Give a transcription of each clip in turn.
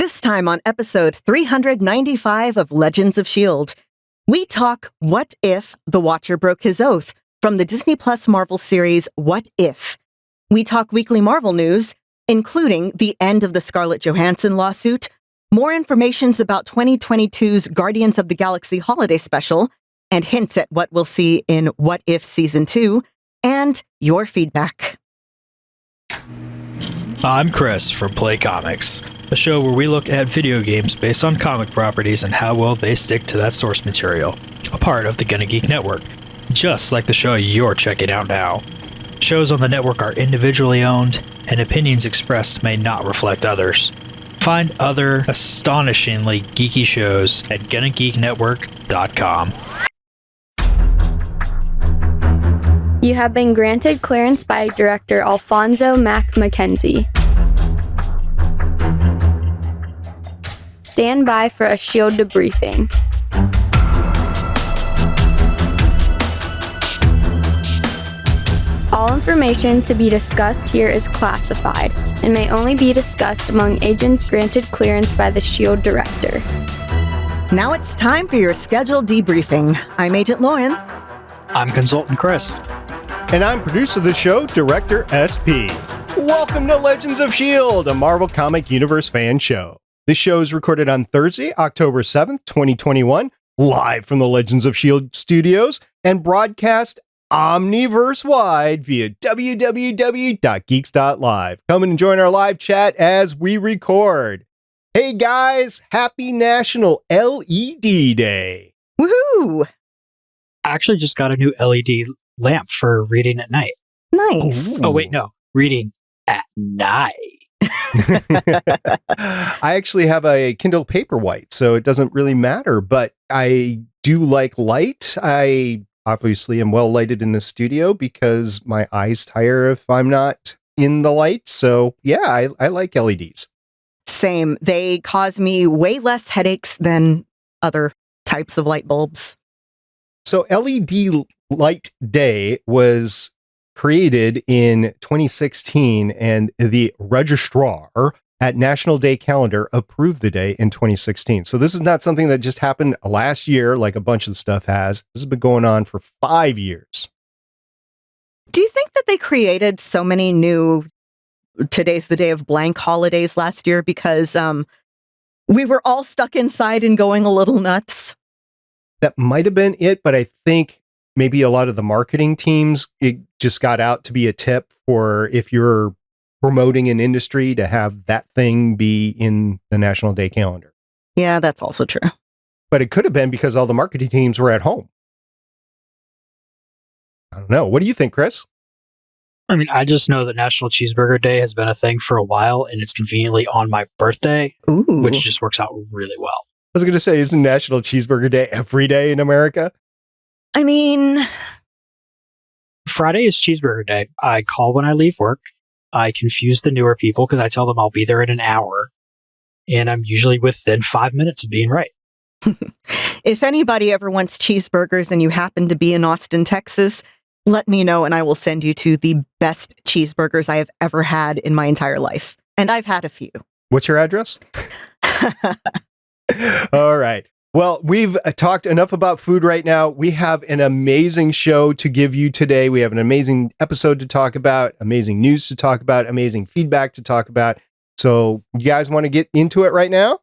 This time on episode 395 of Legends of S.H.I.E.L.D., we talk What If the Watcher Broke His Oath from the Disney Plus Marvel series What If. We talk weekly Marvel news, including the end of the Scarlett Johansson lawsuit, more information about 2022's Guardians of the Galaxy holiday special, and hints at what we'll see in What If Season 2, and your feedback. I'm Chris from Play Comics, a show where we look at video games based on comic properties and how well they stick to that source material, a part of the Gonna Geek Network, just like the show you're checking out now. Shows on the network are individually owned, and opinions expressed may not reflect others. Find other astonishingly geeky shows at GonnaGeekNetwork.com. You have been granted clearance by director Alfonso Mack Mackenzie. Stand by for a S.H.I.E.L.D. debriefing. All information to be discussed here is classified and may only be discussed among agents granted clearance by the S.H.I.E.L.D. director. Now it's time for your scheduled debriefing. I'm Agent Lauren. I'm Consultant Chris. And I'm producer of the show, Director SP. Welcome to Legends of S.H.I.E.L.D., a Marvel Comic Universe fan show. This show is recorded on Thursday, October 7th, 2021, live from the Legends of S.H.I.E.L.D. studios, and broadcast omniverse-wide via www.geeks.live. Come and join our live chat as we record. Hey guys, happy National LED Day. Woohoo! I actually just got a new LED lamp for reading at night. Nice. Ooh. Oh, wait, no. Reading at night. I actually have a Kindle Paperwhite, so it doesn't really matter, but I do like light. I obviously am well lighted in the studio because my eyes tire if I'm not in the light. So yeah, I like LEDs. Same. They cause me way less headaches than other types of light bulbs. So LED Light Day was created in 2016, and the registrar at National Day Calendar approved the day in 2016. So this is not something that just happened last year like a bunch of stuff has. This has been going on for 5 years. Do you think that they created so many new Today's the Day of Blank holidays last year because we were all stuck inside and going a little nuts? That might have been it, but I think maybe a lot of the marketing teams, it just got out to be a tip for if you're promoting an industry to have that thing be in the National Day calendar. Yeah, that's also true. But it could have been because all the marketing teams were at home. I don't know. What do you think, Chris? I mean, I just know that National Cheeseburger Day has been a thing for a while, and it's conveniently on my birthday, Ooh. which just works out really well. I was going to say, isn't National Cheeseburger Day every day in America? I mean, Friday is Cheeseburger Day. I call when I leave work. I confuse the newer people because I tell them I'll be there in an hour, and I'm usually within 5 minutes of being right. if anybody ever wants cheeseburgers and you happen to be in Austin, Texas, let me know and I will send you to the best cheeseburgers I have ever had in my entire life. And I've had a few. What's your address? All right. Well, we've talked enough about food right now. We have an amazing show to give you today. We have an amazing episode to talk about, amazing news to talk about, amazing feedback to talk about. So you guys want to get into it right now?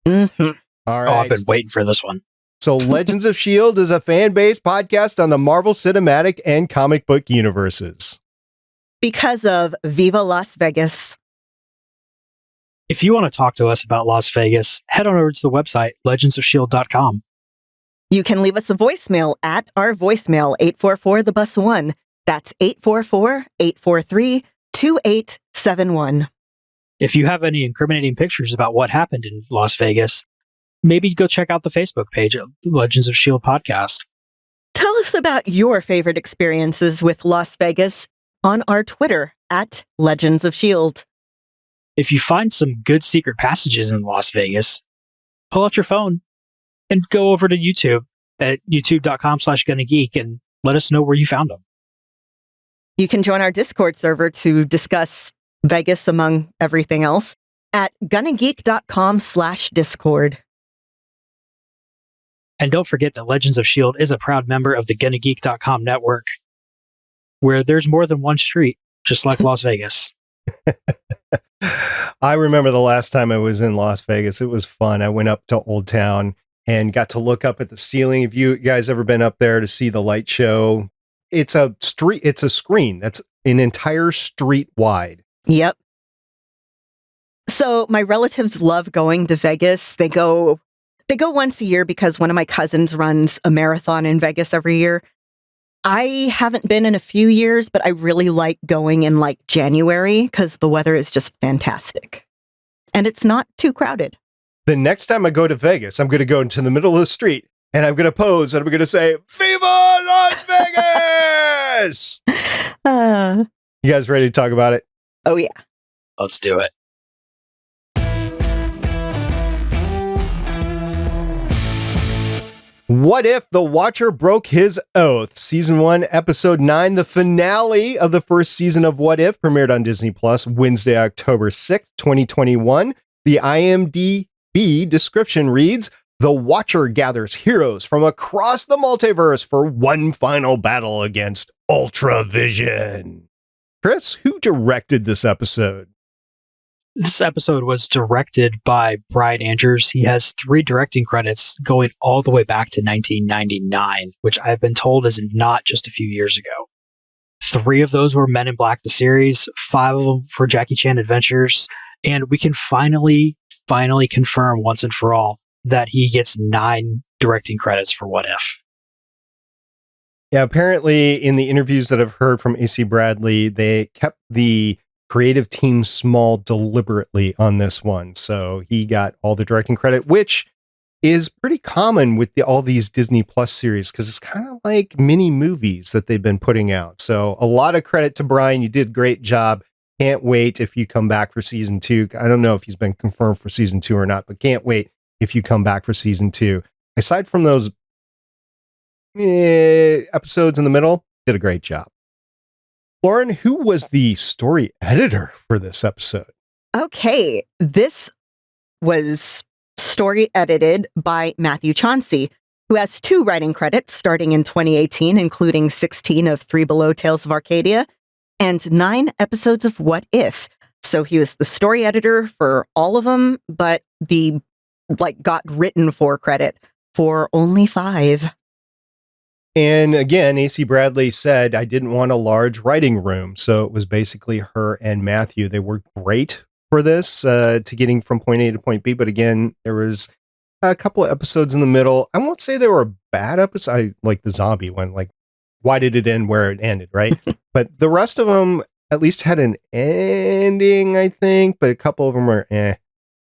Mm-hmm. All right. Oh, I've been waiting for this one. So Legends of S.H.I.E.L.D. is a fan-based podcast on the Marvel Cinematic and comic book universes. Because of Viva Las Vegas. If you want to talk to us about Las Vegas, head on over to the website, legendsofshield.com. You can leave us a voicemail at our voicemail, 844-THE-BUS-1. That's 844-843-2871. If you have any incriminating pictures about what happened in Las Vegas, maybe go check out the Facebook page at Legends of S.H.I.E.L.D. Podcast. Tell us about your favorite experiences with Las Vegas on our Twitter at Legends of S.H.I.E.L.D. If you find some good secret passages in Las Vegas, pull out your phone and go over to YouTube at youtube.com/GonnaGeek and let us know where you found them. You can join our Discord server to discuss Vegas among everything else. at gonnageek.com/discord. And don't forget that Legends of S.H.I.E.L.D. is a proud member of the gonnageek.com network, where there's more than one street, just like Las Vegas. I remember the last time I was in Las Vegas. It was fun. I went up to Old Town and got to look up at the ceiling. Have you guys ever been up there to see the light show? It's a screen that's an entire street wide. Yep. So my relatives love going to Vegas. They go once a year because one of my cousins runs a marathon in Vegas every year. I haven't been in a few years, but I really like going in like January because the weather is just fantastic. And it's not too crowded. The next time I go to Vegas, I'm going to go into the middle of the street and I'm going to pose and I'm going to say, "Viva Las Vegas!" You guys ready to talk about it? Oh, yeah. Let's do it. What If the Watcher Broke His Oath? Season 1, Episode 9, the finale of the first season of What If, premiered on Disney Plus Wednesday, October 6th, 2021. The IMDb description reads, "The Watcher gathers heroes from across the multiverse for one final battle against Ultravision." Chris, who directed this episode? This episode was directed by Bryan Andrews. He has 3 directing credits going all the way back to 1999, which I've been told is not just a few years ago. 3 of those were Men in Black, the series, 5 of them for Jackie Chan Adventures, and we can finally confirm once and for all that he gets 9 directing credits for What If. Yeah, apparently in the interviews that I've heard from A.C. Bradley, they kept the creative team small deliberately on this one. So he got all the directing credit, which is pretty common with all these Disney Plus series because it's kind of like mini movies that they've been putting out. So a lot of credit to Bryan. You did a great job. Can't wait if you come back for season 2. I don't know if he's been confirmed for season 2 or not, but can't wait if you come back for season 2. Aside from those episodes in the middle, did a great job. Lauren, who was the story editor for this episode? Okay, this was story edited by Mathew Chauncy, who has 2 writing credits starting in 2018, including 16 of Three Below Tales of Arcadia and 9 episodes of What If. So he was the story editor for all of them, but got written for credit for only 5. And again, A.C. Bradley said, "I didn't want a large writing room." So it was basically her and Mathew. They were great for this, to getting from point A to point B. But again, there was a couple of episodes in the middle. I won't say they were bad episodes. I like the zombie one. Like, why did it end where it ended, right? But the rest of them at least had an ending, I think. But a couple of them were eh.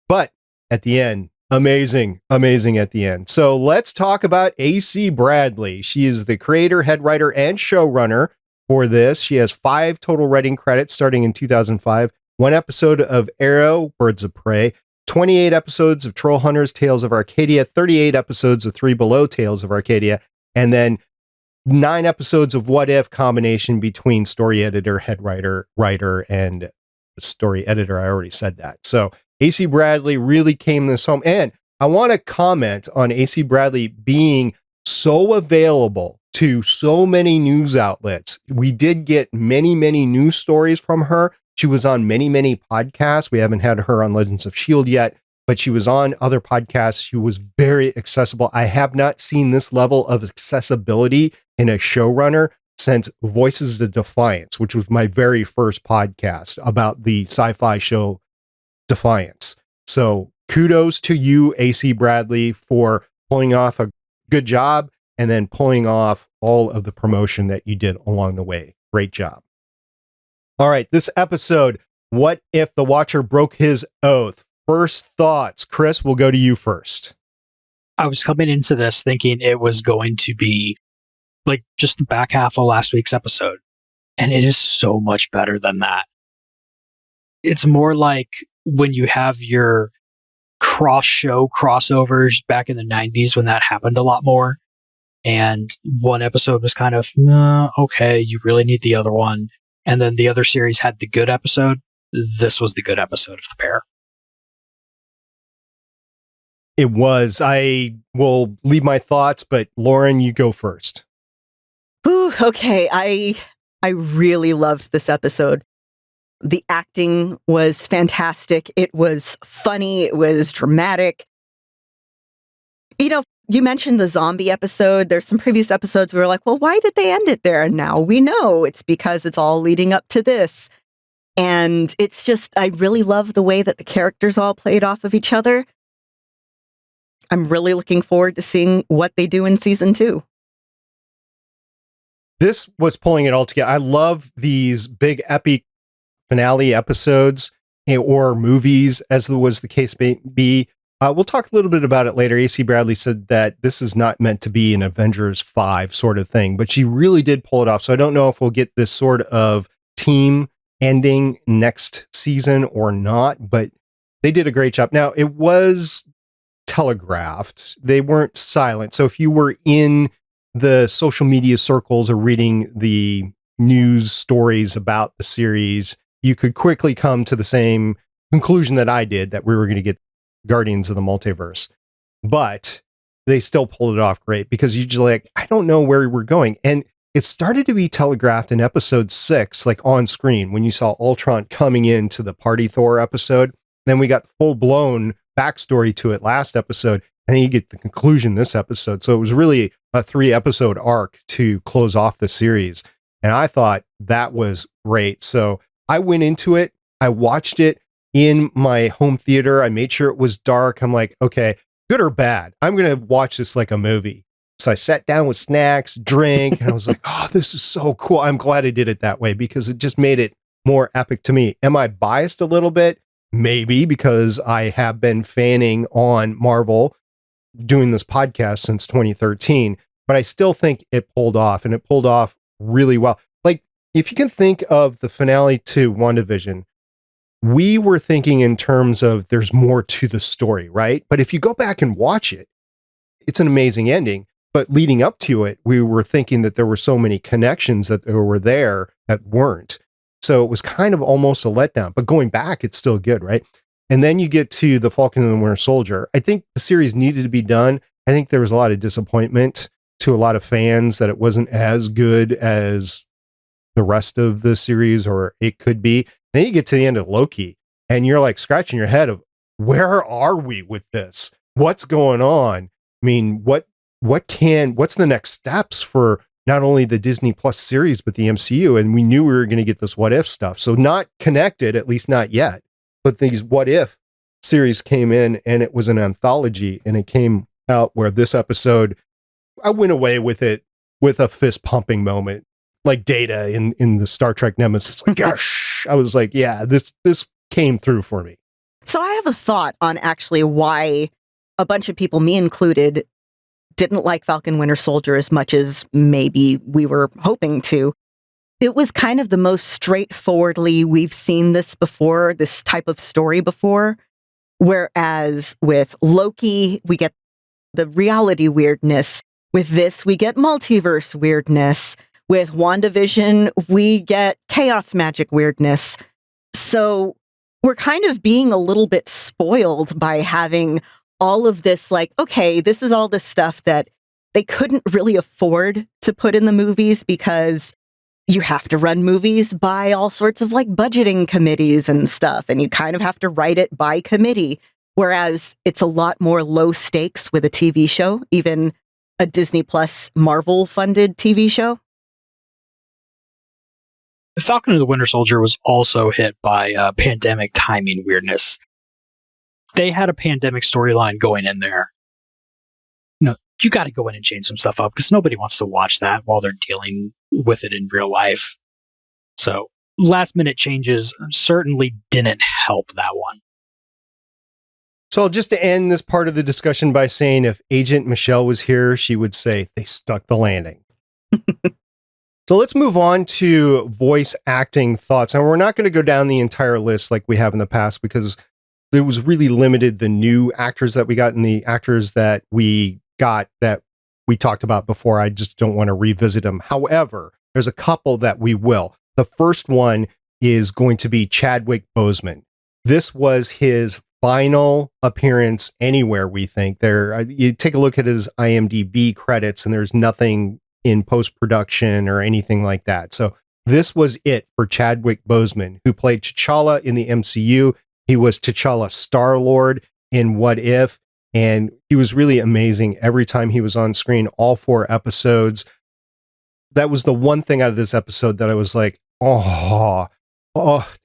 But at the end, amazing at the end. So let's talk about A.C. Bradley. She is the creator, head writer, and showrunner for this. She has 5 total writing credits starting in 2005, 1 episode of Arrow, Birds of Prey, 28 episodes of Troll Hunters, Tales of Arcadia, 38 episodes of Three Below Tales of Arcadia, and then 9 episodes of What If, combination between story editor, head writer, and story editor. I already said that. So A.C. Bradley really came this home. And I want to comment on A.C. Bradley being so available to so many news outlets. We did get many news stories from her. She was on many podcasts. We haven't had her on Legends of S.H.I.E.L.D. yet, but she was on other podcasts. She was very accessible. I have not seen this level of accessibility in a showrunner since Voices of Defiance, which was my very first podcast about the sci-fi show Defiance. So kudos to you, A.C. Bradley, for pulling off a good job and then pulling off all of the promotion that you did along the way. Great job. All right, this episode, What If the Watcher Broke His Oath? First thoughts. Chris, we'll go to you first. I was coming into this thinking it was going to be like just the back half of last week's episode, and it is so much better than that. It's more like when you have your cross-show crossovers back in the 90s when that happened a lot more, and one episode was kind of, okay, you really need the other one, and then the other series had the good episode. This was the good episode of the pair. It was. I will leave my thoughts, but Lauren, you go first. Ooh, okay, I really loved this episode. The acting was fantastic. It was funny. It was dramatic. You know, you mentioned the zombie episode. There's some previous episodes where we're like, well, why did they end it there? And now we know it's because it's all leading up to this. And it's just, I really love the way that the characters all played off of each other. I'm really looking forward to seeing what they do in season 2. This was pulling it all together. I love these big epic finale episodes or movies, as was the case may be. We'll talk a little bit about it later. A.C. Bradley said that this is not meant to be an Avengers 5 sort of thing, but she really did pull it off. So I don't know if we'll get this sort of team ending next season or not, but they did a great job. Now, it was telegraphed. They weren't silent. So if you were in the social media circles or reading the news stories about the series, you could quickly come to the same conclusion that I did, that we were going to get Guardians of the Multiverse. But they still pulled it off great, because you're just like, I don't know where we're going. And it started to be telegraphed in episode 6, like on screen, when you saw Ultron coming into the Party Thor episode. Then we got full blown backstory to it last episode. And then you get the conclusion this episode. So it was really a 3-episode arc to close off the series. And I thought that was great. So I went into it. I watched it in my home theater. I made sure it was dark. I'm like, okay, good or bad, I'm going to watch this like a movie. So I sat down with snacks, drink, and I was like, oh, this is so cool. I'm glad I did it that way, because it just made it more epic to me. Am I biased a little bit? Maybe, because I have been fanning on Marvel doing this podcast since 2013, but I still think it pulled off, and it pulled off really well. Like, if you can think of the finale to WandaVision, we were thinking in terms of there's more to the story, right? But if you go back and watch it, it's an amazing ending. But leading up to it, we were thinking that there were so many connections that were there that weren't. So it was kind of almost a letdown. But going back, it's still good, right? And then you get to the Falcon and the Winter Soldier. I think the series needed to be done. I think there was a lot of disappointment to a lot of fans that it wasn't as good as the rest of the series, or it could be. Then you get to the end of Loki, and you're like scratching your head of, where are we with this? What's going on? I mean, what's the next steps for not only the Disney Plus series, but the MCU? And we knew we were going to get this what if stuff. So not connected, at least not yet. But these what if series came in, and it was an anthology, and it came out where this episode, I went away with it with a fist pumping moment, like Data in the Star Trek Nemesis. Like, gosh, I was like, yeah, this came through for me. So I have a thought on actually why a bunch of people, me included, didn't like Falcon Winter Soldier as much as maybe we were hoping to. It was kind of the most straightforwardly, we've seen this before, this type of story before. Whereas with Loki, we get the reality weirdness. With this, we get multiverse weirdness. With WandaVision, we get chaos magic weirdness. So we're kind of being a little bit spoiled by having all of this, like, okay, this is all this stuff that they couldn't really afford to put in the movies, because you have to run movies by all sorts of like budgeting committees and stuff, and you kind of have to write it by committee. Whereas it's a lot more low stakes with a TV show, even a Disney Plus Marvel funded TV show. The Falcon and the Winter Soldier was also hit by pandemic timing weirdness. They had a pandemic storyline going in there. You know, you got to go in and change some stuff up, because nobody wants to watch that while they're dealing with it in real life. So last minute changes certainly didn't help that one. So just to end this part of the discussion by saying, if Agent Michelle was here, she would say they stuck the landing. So let's move on to voice acting thoughts. And we're not going to go down the entire list like we have in the past, because it was really limited, the new actors that we got and the actors that we got that we talked about before. I just don't want to revisit them. However, there's a couple that we will. The first one is going to be Chadwick Boseman. This was his final appearance anywhere, we think. You take a look at his IMDb credits, and there's nothing in post-production or anything like that. So this was it for Chadwick Boseman, who played T'Challa in the MCU. He was T'Challa Star-Lord in What If, and he was really amazing every time he was on screen, all 4 episodes. That was the one thing out of this episode that I was like, oh,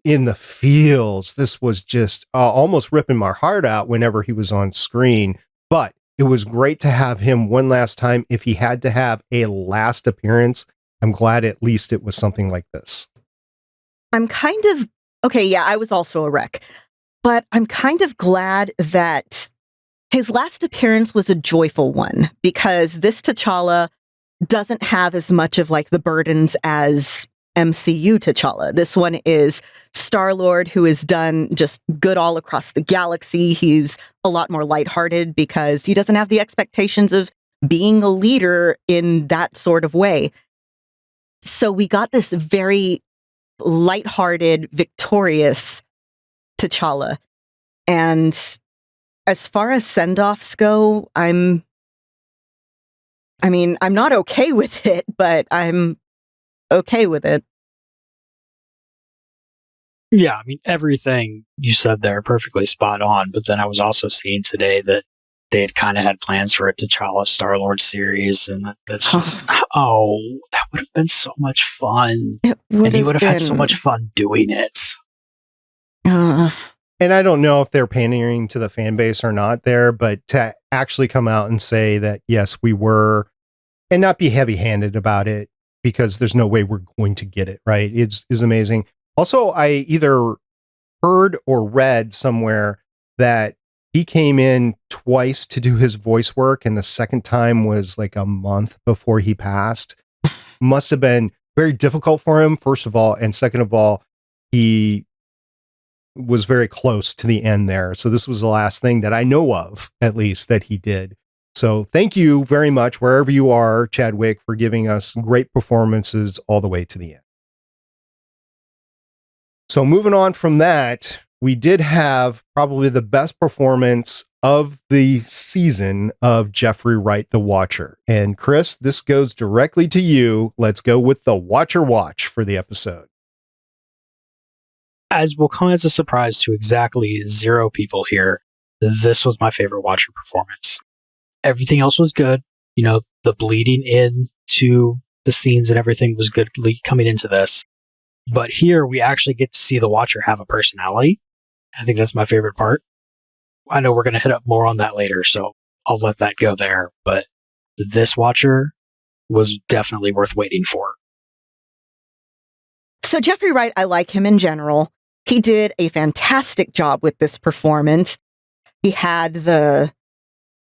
in the feels. This was just almost ripping my heart out whenever he was on screen. But it was great to have him one last time. If he had to have a last appearance, I'm glad at least it was something like this. I'm kind of, okay, yeah, I was also a wreck, but I'm kind of glad that his last appearance was a joyful one, because this T'Challa doesn't have as much of like the burdens as MCU T'Challa. This one is Star-Lord, who has done just good all across the galaxy. He's a lot more lighthearted because he doesn't have the expectations of being a leader in that sort of way. So we got this very lighthearted, victorious T'Challa. And as far as send-offs go, I'm not okay with it, but I'm okay with it. Yeah, I mean, everything you said there perfectly spot on, but then I was also seeing today that they had kind of had plans for a T'Challa Star-Lord series, and that's just, that would have been so much fun. And he would have had so much fun doing it. And I don't know if they're pandering to the fan base or not there, but to actually come out and say that, yes, we were, and not be heavy-handed about it, because there's no way we're going to get it, right? Is amazing. Also, I either heard or read somewhere that he came in twice to do his voice work, and the second time was like a month before he passed. Must have been very difficult for him, first of all, and second of all, he was very close to the end there. So this was the last thing that I know of, at least, that he did. So thank you very much, wherever you are, Chadwick, for giving us great performances all the way to the end. So moving on from that, we did have probably the best performance of the season of Jeffrey Wright, the Watcher. And Chris, this goes directly to you. Let's go with the Watcher Watch for the episode. As will come as a surprise to exactly 0 people here, this was my favorite Watcher performance. Everything else was good. You know, the bleeding into the scenes and everything was good coming into this. But here we actually get to see the Watcher have a personality. I think that's my favorite part. I know we're going to hit up more on that later, so I'll let that go there. But this Watcher was definitely worth waiting for. So Jeffrey Wright, I like him in general. He did a fantastic job with this performance. He had the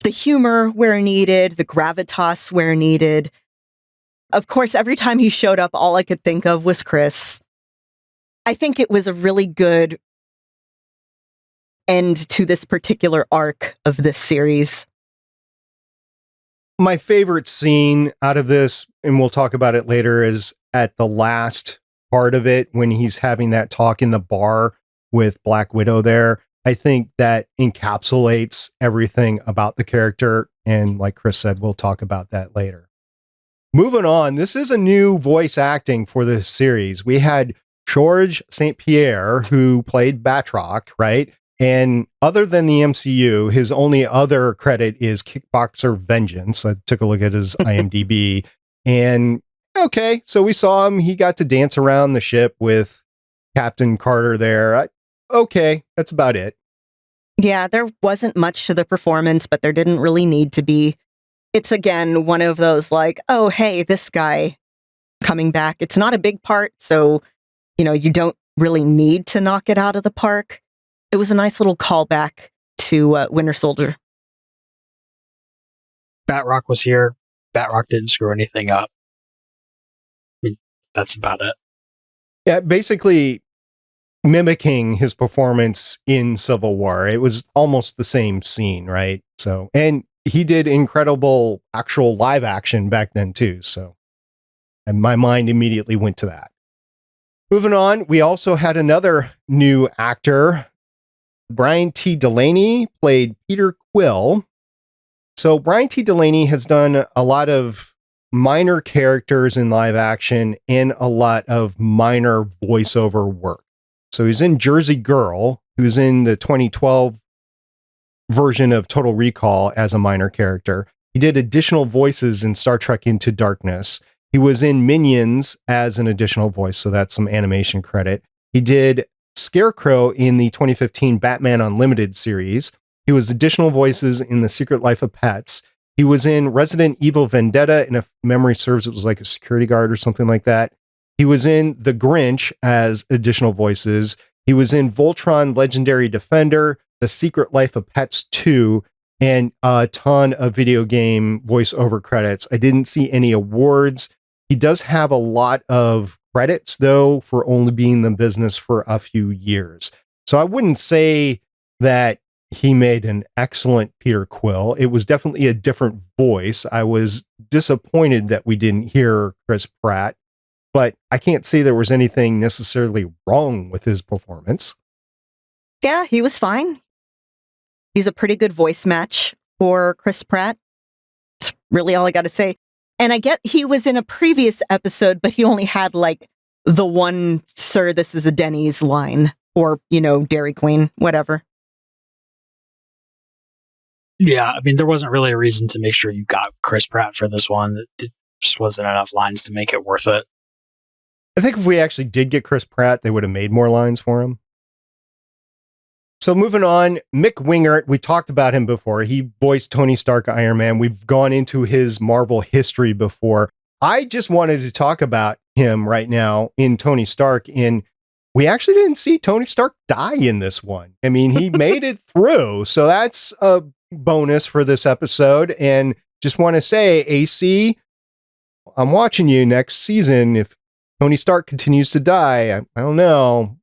humor where needed, the gravitas where needed. Of course, every time he showed up, all I could think of was Chris. I think it was a really good end to this particular arc of this series. My favorite scene out of this, and we'll talk about it later, is at the last part of it when he's having that talk in the bar with Black Widow there. I think that encapsulates everything about the character. And like Chris said, we'll talk about that later. Moving on, this is a new voice acting for this series. We had George St. Pierre, who played Batroc, right? And other than the MCU, his only other credit is Kickboxer Vengeance. I took a look at his IMDb. And okay, so we saw him. He got to dance around the ship with Captain Carter there. Okay, that's about it. Yeah, there wasn't much to the performance, but there didn't really need to be. It's, again, one of those like, oh, hey, this guy coming back. It's not a big part, so, you don't really need to knock it out of the park. It was a nice little callback to Winter Soldier. Batroc was here. Batroc didn't screw anything up. I mean, that's about it. Yeah, basically mimicking his performance in Civil War. It was almost the same scene, right? So, and he did incredible actual live action back then too. So, and my mind immediately went to that. Moving on, we also had another new actor Brian T. Delaney played Peter Quill. So Brian T. Delaney has done a lot of minor characters in live action and a lot of minor voiceover work. So he's in Jersey Girl, who's in the 2012 version of Total Recall as a minor character. He did additional voices in Star Trek Into Darkness. He was in Minions as an additional voice, so that's some animation credit. He did Scarecrow in the 2015 Batman Unlimited series. He was additional voices in The Secret Life of Pets. He was in Resident Evil Vendetta, and if memory serves, it was like a security guard or something like that. He was in The Grinch as additional voices. He was in Voltron Legendary Defender, The Secret Life of Pets 2, and a ton of video game voiceover credits. I didn't see any awards. He does have a lot of credits, though, for only being in the business for a few years. So I wouldn't say that he made an excellent Peter Quill. It was definitely a different voice. I was disappointed that we didn't hear Chris Pratt, but I can't say there was anything necessarily wrong with his performance. Yeah, he was fine. He's a pretty good voice match for Chris Pratt. That's really all I got to say. And I get he was in a previous episode, but he only had like the one, "Sir, this is a Denny's" line, or, Dairy Queen, whatever. Yeah, I mean, there wasn't really a reason to make sure you got Chris Pratt for this one. It just wasn't enough lines to make it worth it. I think if we actually did get Chris Pratt, they would have made more lines for him. So moving on, Mick Winger, we talked about him before. He voiced Tony Stark, Iron Man. We've gone into his Marvel history before. I just wanted to talk about him right now in Tony Stark. And we actually didn't see Tony Stark die in this one. I mean, he made it through. So that's a bonus for this episode. And just want to say, AC, I'm watching you next season. If Tony Stark continues to die, I don't know.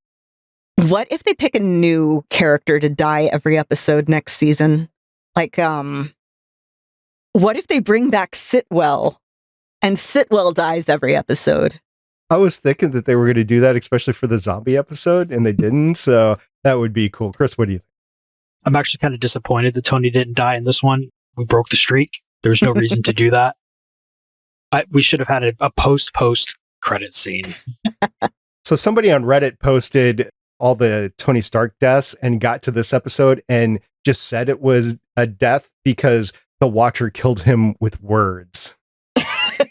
What if they pick a new character to die every episode next season? Like, what if they bring back Sitwell and Sitwell dies every episode? I was thinking that they were going to do that, especially for the zombie episode, and they didn't. So that would be cool. Chris, what do you think? I'm actually kind of disappointed that Tony didn't die in this one. We broke the streak. There's no reason to do that. We should have had a post credit scene. So somebody on Reddit posted all the Tony Stark deaths and got to this episode and just said it was a death because the Watcher killed him with words. I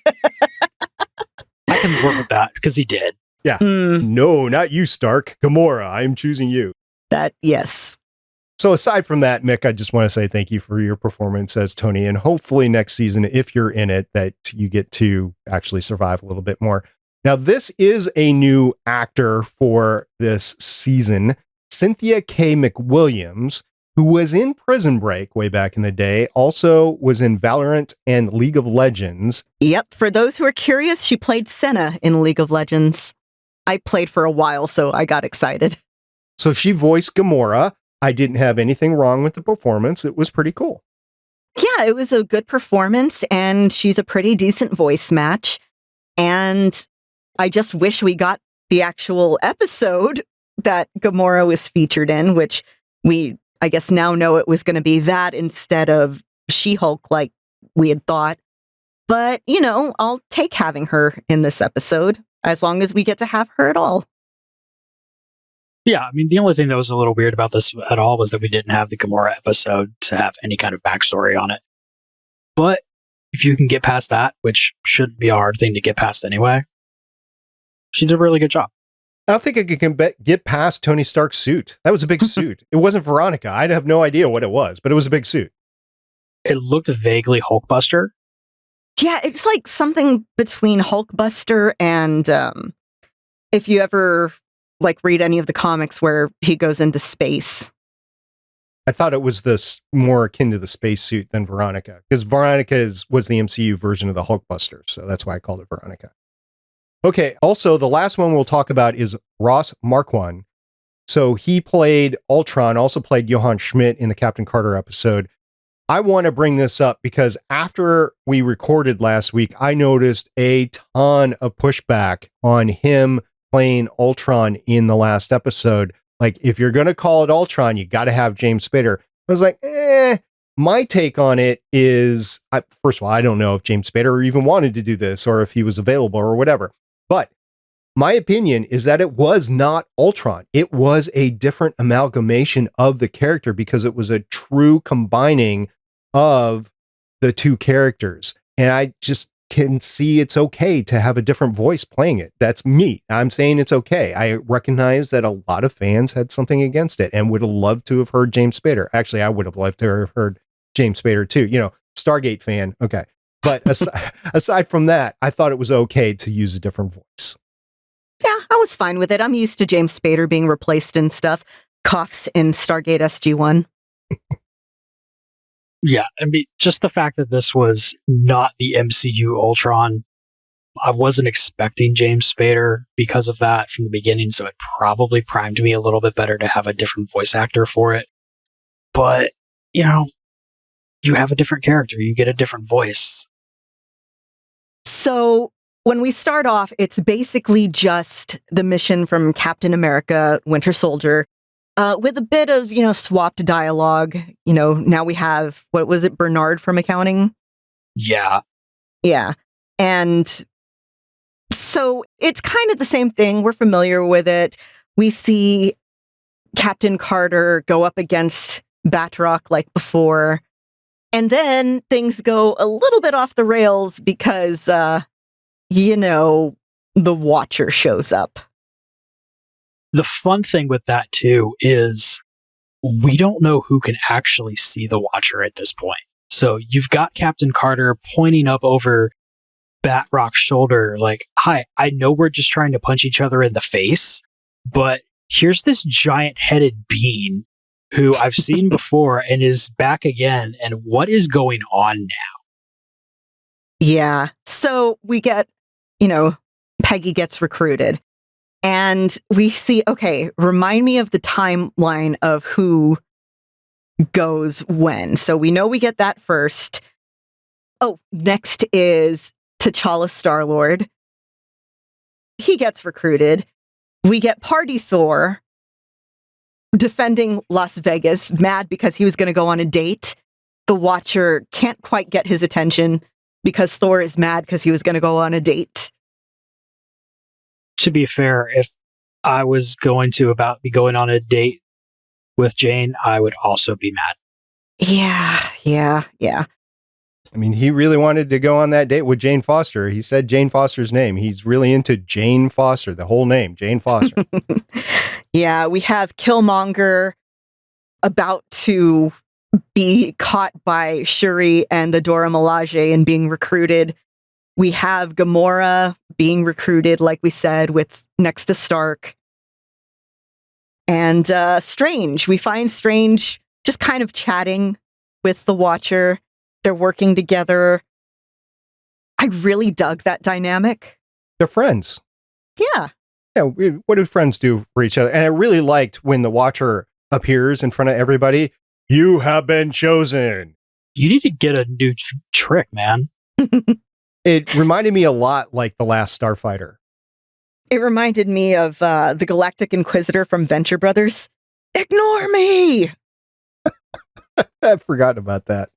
can work with that because he did. Yeah. No, not you, Stark. Gamora, I'm choosing you. Yes. So aside from that, Mick, I just want to say thank you for your performance as Tony, and hopefully next season, if you're in it, that you get to actually survive a little bit more. Now, this is a new actor for this season, Cynthia K. McWilliams, who was in Prison Break way back in the day, also was in Valorant and League of Legends. Yep, for those who are curious, she played Senna in League of Legends. I played for a while, so I got excited. So she voiced Gamora. I didn't have anything wrong with the performance. It was pretty cool. Yeah, it was a good performance, and she's a pretty decent voice match. And I just wish we got the actual episode that Gamora was featured in, which we, I guess, now know it was going to be that instead of She-Hulk like we had thought. But, I'll take having her in this episode as long as we get to have her at all. Yeah, I mean, the only thing that was a little weird about this at all was that we didn't have the Gamora episode to have any kind of backstory on it. But if you can get past that, which shouldn't be a hard thing to get past anyway, she did a really good job. I don't think I can get past Tony Stark's suit. That was a big suit. It wasn't Veronica. I have no idea what it was, but it was a big suit. It looked vaguely Hulkbuster. Yeah, it's like something between Hulkbuster and if you ever read any of the comics where he goes into space. I thought it was this more akin to the spacesuit than Veronica, because Veronica was the MCU version of the Hulkbuster, so that's why I called it Veronica. Okay, also the last one we'll talk about is Ross Marquand. So he played Ultron, also played Johann Schmidt in the Captain Carter episode. I want to bring this up because after we recorded last week, I noticed a ton of pushback on him playing Ultron in the last episode. Like, if you're going to call it Ultron, you got to have James Spader. I was like, my take on it is, first of all, I don't know if James Spader even wanted to do this or if he was available or whatever. But my opinion is that it was not Ultron. It was a different amalgamation of the character because it was a true combining of the two characters. And I just can see it's okay to have a different voice playing it. That's me. I'm saying it's okay. I recognize that a lot of fans had something against it and would have loved to have heard James Spader. Actually, I would have loved to have heard James Spader too. You know, Stargate fan. Okay. But aside from that, I thought it was okay to use a different voice. Yeah, I was fine with it. I'm used to James Spader being replaced and stuff. Coughs in Stargate SG-1. Yeah, I mean, just the fact that this was not the MCU Ultron, I wasn't expecting James Spader because of that from the beginning, so it probably primed me a little bit better to have a different voice actor for it. But, you know, you have a different character, you get a different voice. So when we start off, it's basically just the mission from Captain America, Winter Soldier, with a bit of, swapped dialogue. Now we have, what was it, Bernard from accounting? Yeah. Yeah. And so it's kind of the same thing. We're familiar with it. We see Captain Carter go up against Batroc like before. And then things go a little bit off the rails because, the Watcher shows up. The fun thing with that, too, is we don't know who can actually see the Watcher at this point. So you've got Captain Carter pointing up over Batroc's shoulder like, hi, I know we're just trying to punch each other in the face, but here's this giant-headed being who I've seen before and is back again, and what is going on now? Yeah. So we get, Peggy gets recruited. And we see, okay, remind me of the timeline of who goes when. So we know we get that first. Oh, next is T'Challa Star-Lord. He gets recruited. We get Party Thor defending Las Vegas, mad because he was going to go on a date. The Watcher can't quite get his attention because Thor is mad because he was going to go on a date. To be fair, if I was going to be going on a date with Jane, I would also be mad. Yeah. I mean, he really wanted to go on that date with Jane Foster. He said Jane Foster's name. He's really into Jane Foster, the whole name, Jane Foster. Yeah, we have Killmonger about to be caught by Shuri and the Dora Milaje and being recruited. We have Gamora being recruited, like we said, with next to Stark. And Strange. We find Strange just kind of chatting with the Watcher. They're working together. I really dug that dynamic. They're friends. Yeah. Yeah, what do friends do for each other? And I really liked when the Watcher appears in front of everybody. You have been chosen. You need to get a new trick, man. It reminded me a lot like The Last Starfighter. It reminded me of the Galactic Inquisitor from Venture Brothers. Ignore me! I've forgotten about that.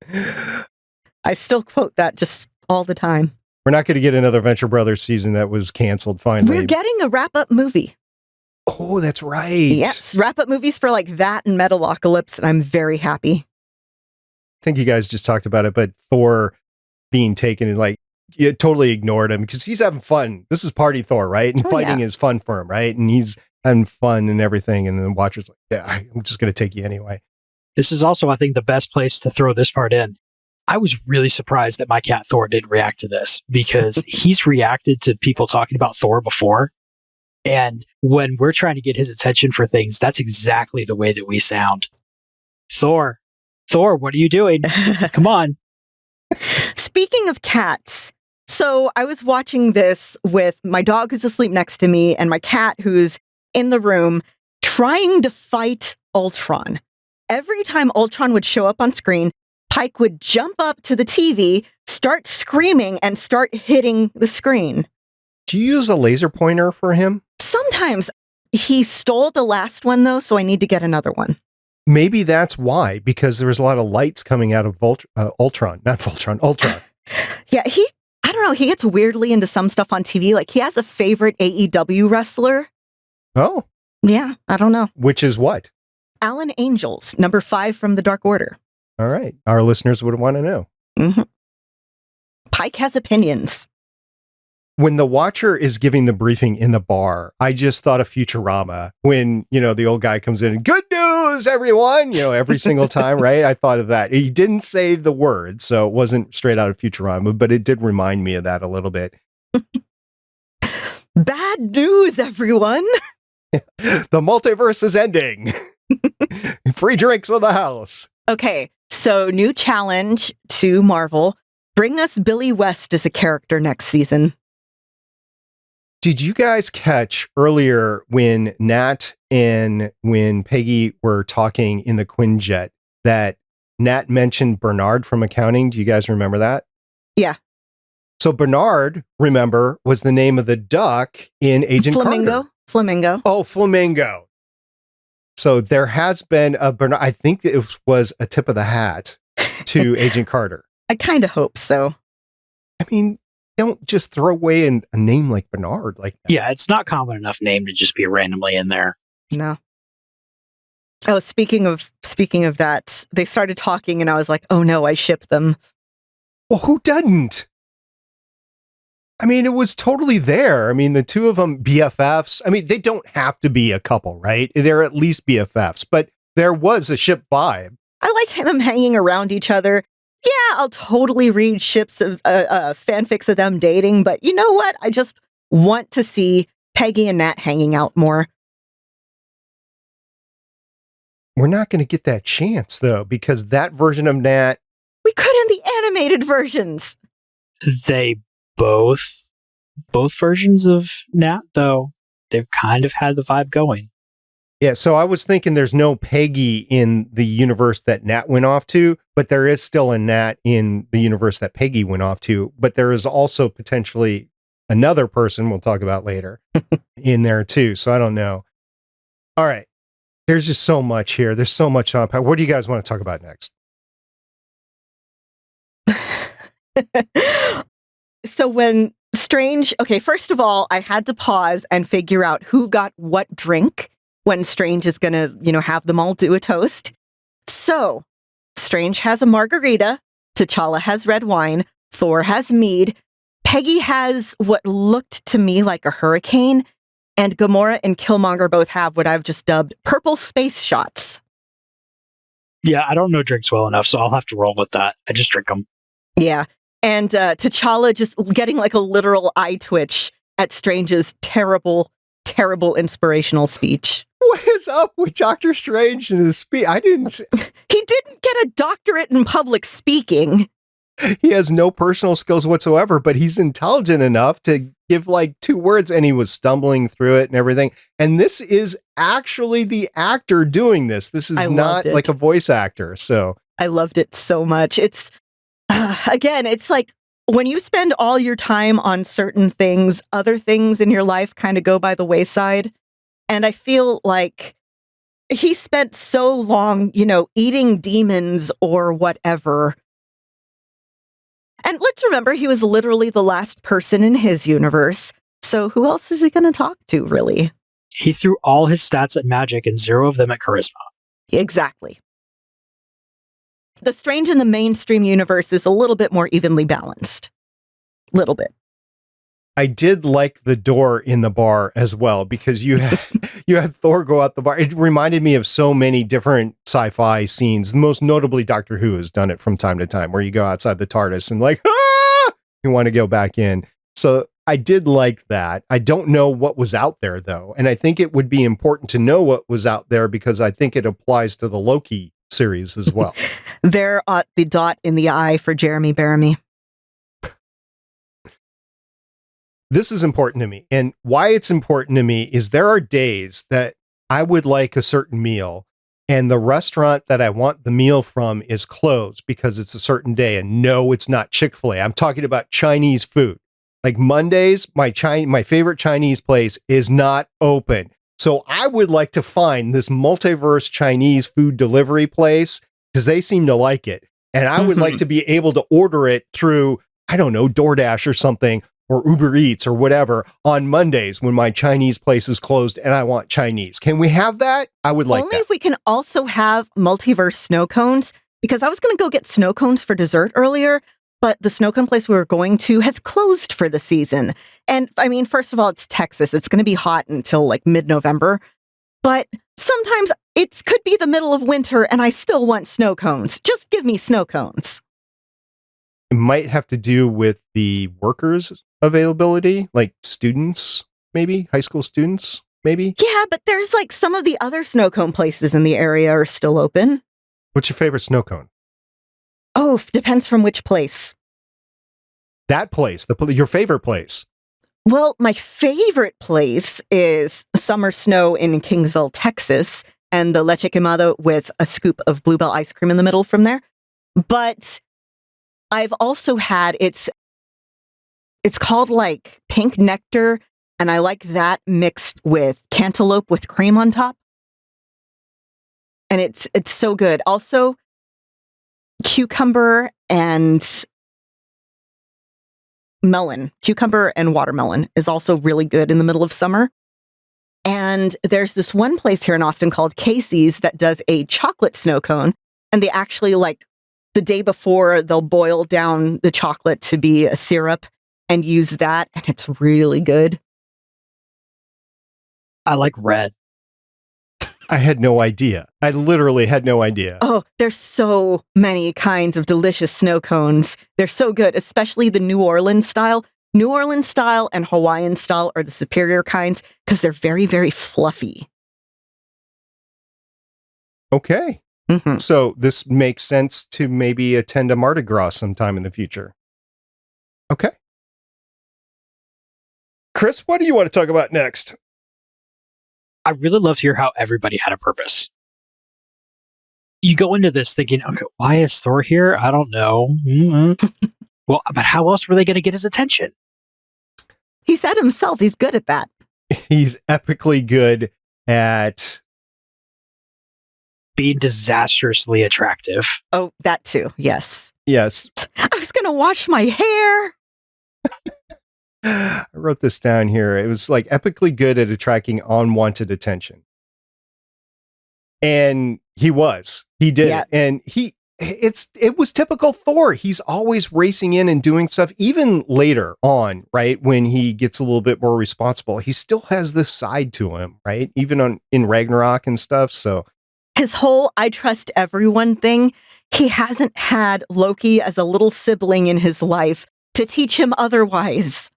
I still quote that just all the time. We're not going to get another Venture Brothers season that was canceled finally. We're getting a wrap-up movie. Oh, that's right. Yes, wrap-up movies for like that and Metalocalypse, and I'm very happy. I think you guys just talked about it, but Thor being taken and like, you totally ignored him because he's having fun. This is Party Thor, right? And fighting is fun for him, right? And he's having fun and everything. And then the Watcher's like, yeah, I'm just going to take you anyway. This is also, I think, the best place to throw this part in. I was really surprised that my cat Thor didn't react to this because he's reacted to people talking about Thor before. And when we're trying to get his attention for things, that's exactly the way that we sound. Thor, what are you doing? Come on. Speaking of cats, so I was watching this with my dog who's asleep next to me and my cat who's in the room trying to fight Ultron. Every time Ultron would show up on screen, Pike would jump up to the TV, start screaming, and start hitting the screen. Do you use a laser pointer for him? Sometimes. He stole the last one, though, so I need to get another one. Maybe that's why, because there was a lot of lights coming out of Ultron. Yeah, I don't know, he gets weirdly into some stuff on TV. Like, he has a favorite AEW wrestler. Oh. Yeah, I don't know. Which is what? Alan Angels, number 5 from the Dark Order. All right. Our listeners would want to know. Mm-hmm. Pike has opinions. When the Watcher is giving the briefing in the bar, I just thought of Futurama when, the old guy comes in and, good news, everyone, every single time, right? I thought of that. He didn't say the word, so it wasn't straight out of Futurama, but it did remind me of that a little bit. Bad news, everyone. The multiverse is ending. Free drinks in the house. Okay, so new challenge to Marvel. Bring us Billy West as a character next season. Did you guys catch earlier when Nat and when Peggy were talking in the Quinjet that Nat mentioned Bernard from accounting? Do you guys remember that? Yeah. So Bernard, remember, was the name of the duck in Agent Carter. Flamingo. Oh, Flamingo. So there has been a Bernard. I think it was a tip of the hat to Agent Carter. I kind of hope so. I mean, don't just throw away a name like Bernard like that. Yeah, it's not common enough name to just be randomly in there. No. Oh, speaking of that, they started talking and I was like, oh no, I shipped them. Well, who doesn't? I mean, it was totally there. I mean, the two of them, BFFs. I mean, they don't have to be a couple, right? They're at least BFFs, but there was a ship vibe. I like them hanging around each other. Yeah, I'll totally read ships of fanfics of them dating, but you know what? I just want to see Peggy and Nat hanging out more. We're not going to get that chance, though, because that version of Nat... We could in the animated versions. They both versions of Nat, though, they've kind of had the vibe going. Yeah, so I was thinking there's no Peggy in the universe that Nat went off to, but there is still a Nat in the universe that Peggy went off to, but there is also potentially another person we'll talk about later in there too, so I don't know. All right, there's just so much here. There's so much on. What do you guys want to talk about next? So when Strange, okay, first of all, I had to pause and figure out who got what drink when Strange is going to, have them all do a toast. So Strange has a margarita, T'Challa has red wine, Thor has mead, Peggy has what looked to me like a hurricane, and Gamora and Killmonger both have what I've just dubbed purple space shots. Yeah, I don't know drinks well enough, so I'll have to roll with that. I just drink them. Yeah. And T'Challa just getting like a literal eye twitch at Strange's terrible inspirational speech. What is up with Doctor Strange and his speech? He didn't get a doctorate in public speaking. He has no personal skills whatsoever, but he's intelligent enough to give like 2 words, and he was stumbling through it and everything. And this is actually the actor doing this. This is not like a voice actor. So I loved it so much. It's again, it's like when you spend all your time on certain things, other things in your life kind of go by the wayside. And I feel like he spent so long, eating demons or whatever. And let's remember, he was literally the last person in his universe. So who else is he going to talk to, really? He threw all his stats at magic and 0 of them at charisma. Exactly. The Strange in the mainstream universe is a little bit more evenly balanced. Little bit. I did like the door in the bar as well, because you had Thor go out the bar. It reminded me of so many different sci-fi scenes. Most notably, Doctor Who has done it from time to time, where you go outside the TARDIS and like, you want to go back in. So I did like that. I don't know what was out there, though. And I think it would be important to know what was out there, because I think it applies to the Loki series as well. They're at the dot in the eye for Jeremy Bearimy. This is important to me. And why it's important to me is there are days that I would like a certain meal, and the restaurant that I want the meal from is closed because it's a certain day. And no, it's not Chick-fil-A. I'm talking about Chinese food. Like Mondays, my favorite Chinese place is not open. So I would like to find this multiverse Chinese food delivery place because they seem to like it. And I would like to be able to order it through, I don't know, DoorDash or something, or Uber Eats or whatever on Mondays when my Chinese place is closed and I want Chinese. Can we have that? I would like Only that. if we can also have multiverse snow cones, because I was going to go get snow cones for dessert earlier, but the snow cone place we were going to has closed for the season. And I mean, first of all, it's Texas. It's going to be hot until like mid-November. But sometimes it could be the middle of winter and I still want snow cones. Just give me snow cones. It might have to do with the workers' availability, like students, maybe high school students, maybe. Yeah, but there's like some of the other snow cone places in the area are still open. What's your favorite snow cone? Oh, depends from which place. That place, your favorite place. Well, my favorite place is Summer Snow in Kingsville, Texas, and the leche quemado with a scoop of Bluebell ice cream in the middle from there. But I've also had, it's called like pink nectar, and I like that mixed with cantaloupe with cream on top. And it's so good. Also, cucumber and watermelon is also really good in the middle of summer. And there's this one place here in Austin called Casey's that does a chocolate snow cone. And they actually, like, the day before, they'll boil down the chocolate to be a syrup and use that. And it's really good. I like red. I had no idea. I literally had no idea. Oh, there's so many kinds of delicious snow cones. They're so good, especially the New Orleans style. New Orleans style and Hawaiian style are the superior kinds because they're very, very fluffy. Okay. So this makes sense to maybe attend a Mardi Gras sometime in the future. Okay. Chris, what do you want to talk about next? I really love to hear how everybody had a purpose. You go into this thinking, okay, why is Thor here? I don't know. Well, but how else were they going to get his attention? He said himself he's good at that. He's epically good at being disastrously attractive. Oh, that too. Yes. Yes. I was going to wash my hair. I wrote this down here. It was like epically good at attracting unwanted attention. And he did it. And it was typical Thor. He's always racing in and doing stuff, even later on, right? When he gets a little bit more responsible, he still has this side to him, right? Even in Ragnarok and stuff. So his whole I trust everyone thing, he hasn't had Loki as a little sibling in his life to teach him otherwise.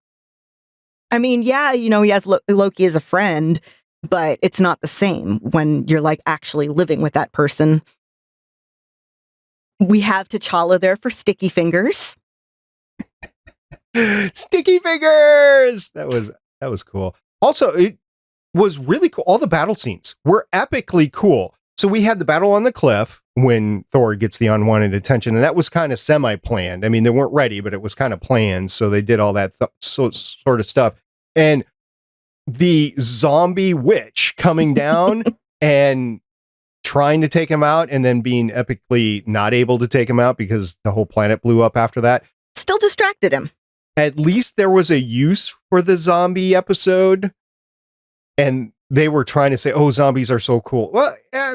I mean, yeah, he has Loki as a friend, but it's not the same when you're like actually living with that person. We have T'Challa there for sticky fingers. Sticky fingers! That was cool. Also, it was really cool. All the battle scenes were epically cool. So we had the battle on the cliff when Thor gets the unwanted attention, and that was kind of semi-planned. I mean, they weren't ready, but it was kind of planned. So they did all that sort of stuff. And the zombie witch coming down and trying to take him out and then being epically not able to take him out because the whole planet blew up after that. Still distracted him. At least there was a use for the zombie episode. And they were trying to say, oh, zombies are so cool. Well,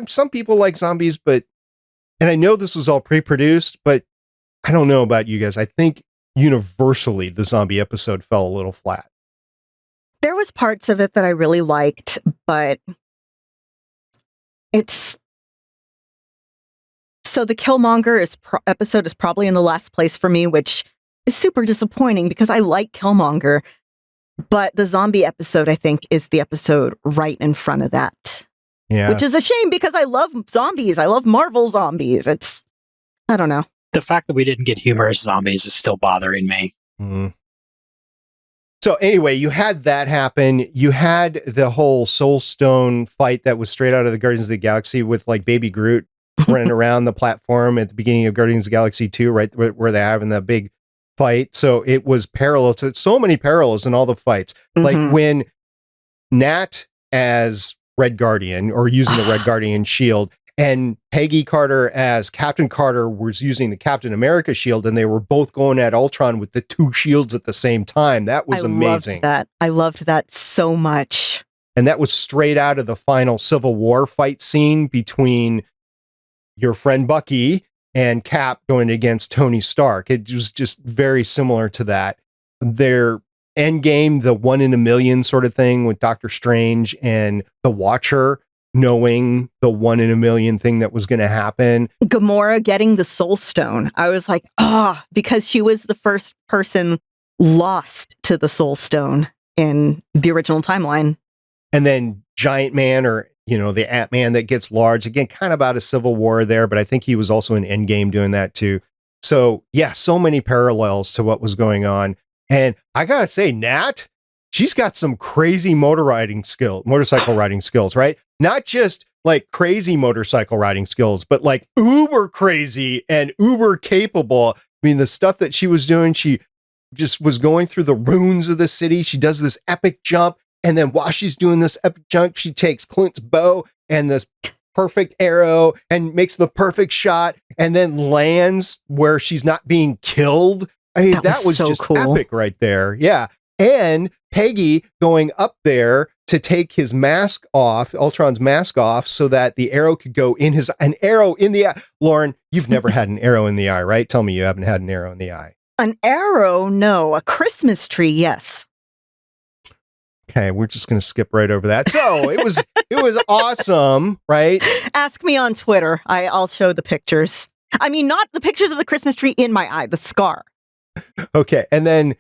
some people like zombies, and I know this was all pre-produced, but I don't know about you guys. I think universally the zombie episode fell a little flat. There was parts of it that I really liked, but so the Killmonger episode is probably in the last place for me, which is super disappointing because I like Killmonger. But the zombie episode, I think, is the episode right in front of that. Yeah. Which is a shame because I love zombies. I love Marvel zombies. I don't know. The fact that we didn't get humorous zombies is still bothering me. Mm. So anyway, you had that happen. You had the whole Soul Stone fight that was straight out of the Guardians of the Galaxy with like Baby Groot running around the platform at the beginning of Guardians of the Galaxy 2, right where they're having that big fight. So it was parallel to so many parallels in all the fights. Like when Nat as Red Guardian, or using the Red Guardian shield. And Peggy Carter as Captain Carter was using the Captain America shield, and they were both going at Ultron with the two shields at the same time. That was amazing. I loved that so much. And that was straight out of the final Civil War fight scene between your friend Bucky and Cap going against Tony Stark. It was just very similar to that. Their Endgame, the 1 in a million sort of thing with Doctor Strange and the Watcher, knowing the 1 in a million thing that was going to happen. Gamora getting the Soul Stone. I was like, because she was the first person lost to the Soul Stone in the original timeline. And then Giant Man, or, the Ant-Man that gets large, again, kind of out of Civil War there, but I think he was also in Endgame doing that too. So yeah, so many parallels to what was going on. And I gotta say, Nat, she's got some crazy motorcycle riding skills, right? Not just like crazy motorcycle riding skills, but like uber crazy and uber capable. I mean, the stuff that she was doing, she just was going through the ruins of the city. She does this epic jump. And then while she's doing this epic jump, she takes Clint's bow and this perfect arrow and makes the perfect shot and then lands where she's not being killed. I mean, that was so just cool. Epic right there. Yeah. And Peggy going up there to take his mask off, Ultron's mask off, so that the arrow could go in an arrow in the eye. Lauren, you've never had an arrow in the eye, right? Tell me you haven't had an arrow in the eye. An arrow? No. A Christmas tree? Yes. Okay, we're just going to skip right over that. So it was awesome, right? Ask me on Twitter. I'll show the pictures. I mean, not the pictures of the Christmas tree in my eye, the scar. Okay, and then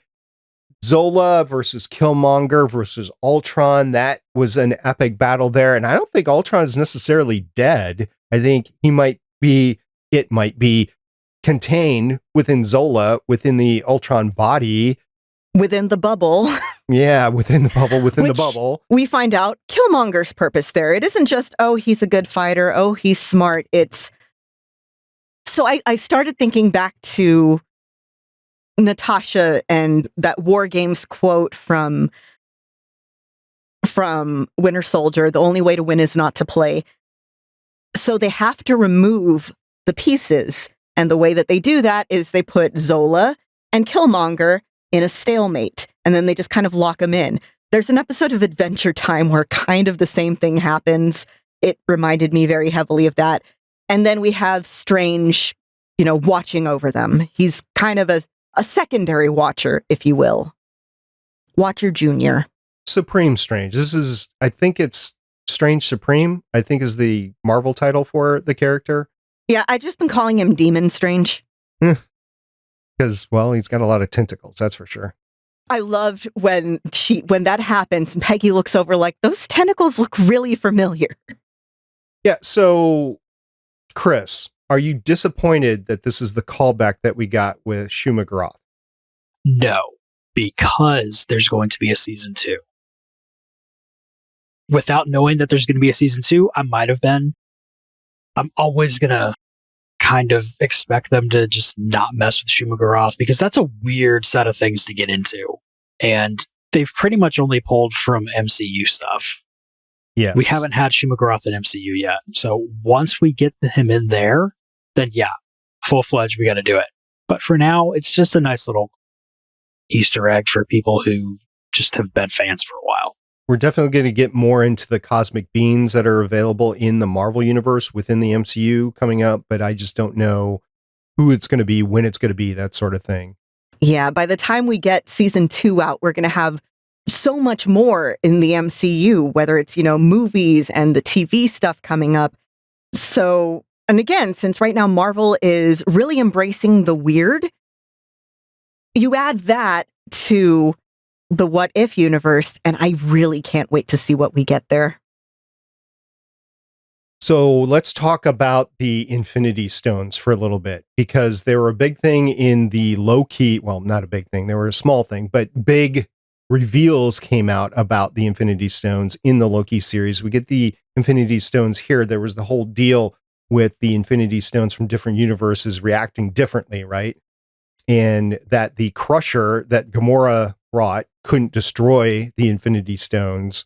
Zola versus Killmonger versus Ultron. That was an epic battle there. And I don't think Ultron is necessarily dead. I think it might be contained within Zola, within the Ultron body. Within the bubble. Yeah, within the bubble. We find out Killmonger's purpose there. It isn't just, he's a good fighter. He's smart. So I started thinking back to Natasha and that War Games quote from Winter Soldier, the only way to win is not to play. So they have to remove the pieces. And the way that they do that is they put Zola and Killmonger in a stalemate, and then they just kind of lock them in. There's an episode of Adventure Time where kind of the same thing happens. It reminded me very heavily of that. And then we have Strange, watching over them. He's kind of a secondary watcher, if you will. Watcher Junior. Supreme Strange. I think it's Strange Supreme, I think is the Marvel title for the character. Yeah, I've just been calling him Demon Strange. Because, he's got a lot of tentacles, that's for sure. I loved when that happens and Peggy looks over like, those tentacles look really familiar. Yeah, so, Chris, are you disappointed that this is the callback that we got with Shuma Gorath? No, because there's going to be a season 2. Without knowing that there's going to be a season 2, I might have been. I'm always going to kind of expect them to just not mess with Shuma Gorath, because that's a weird set of things to get into. And they've pretty much only pulled from MCU stuff. Yes. We haven't had Shuma Gorath in MCU yet. So once we get him in there, then yeah, full-fledged, we got to do it. But for now, it's just a nice little Easter egg for people who just have been fans for a while. We're definitely going to get more into the cosmic beings that are available in the Marvel universe within the MCU coming up, but I just don't know who it's going to be, when it's going to be, that sort of thing. Yeah, by the time we get season 2 out, we're going to have so much more in the MCU, whether it's, movies and the TV stuff coming up. So, and again, since right now Marvel is really embracing the weird, you add that to the What If universe, and I really can't wait to see what we get there. So let's talk about the Infinity Stones for a little bit, because they were a big thing in the low-key, not a big thing, they were a small thing, but big reveals came out about the Infinity Stones in the Loki series. We get the Infinity Stones here. There was the whole deal with the Infinity Stones from different universes reacting differently, right? And that the Crusher that Gamora brought couldn't destroy the Infinity Stones.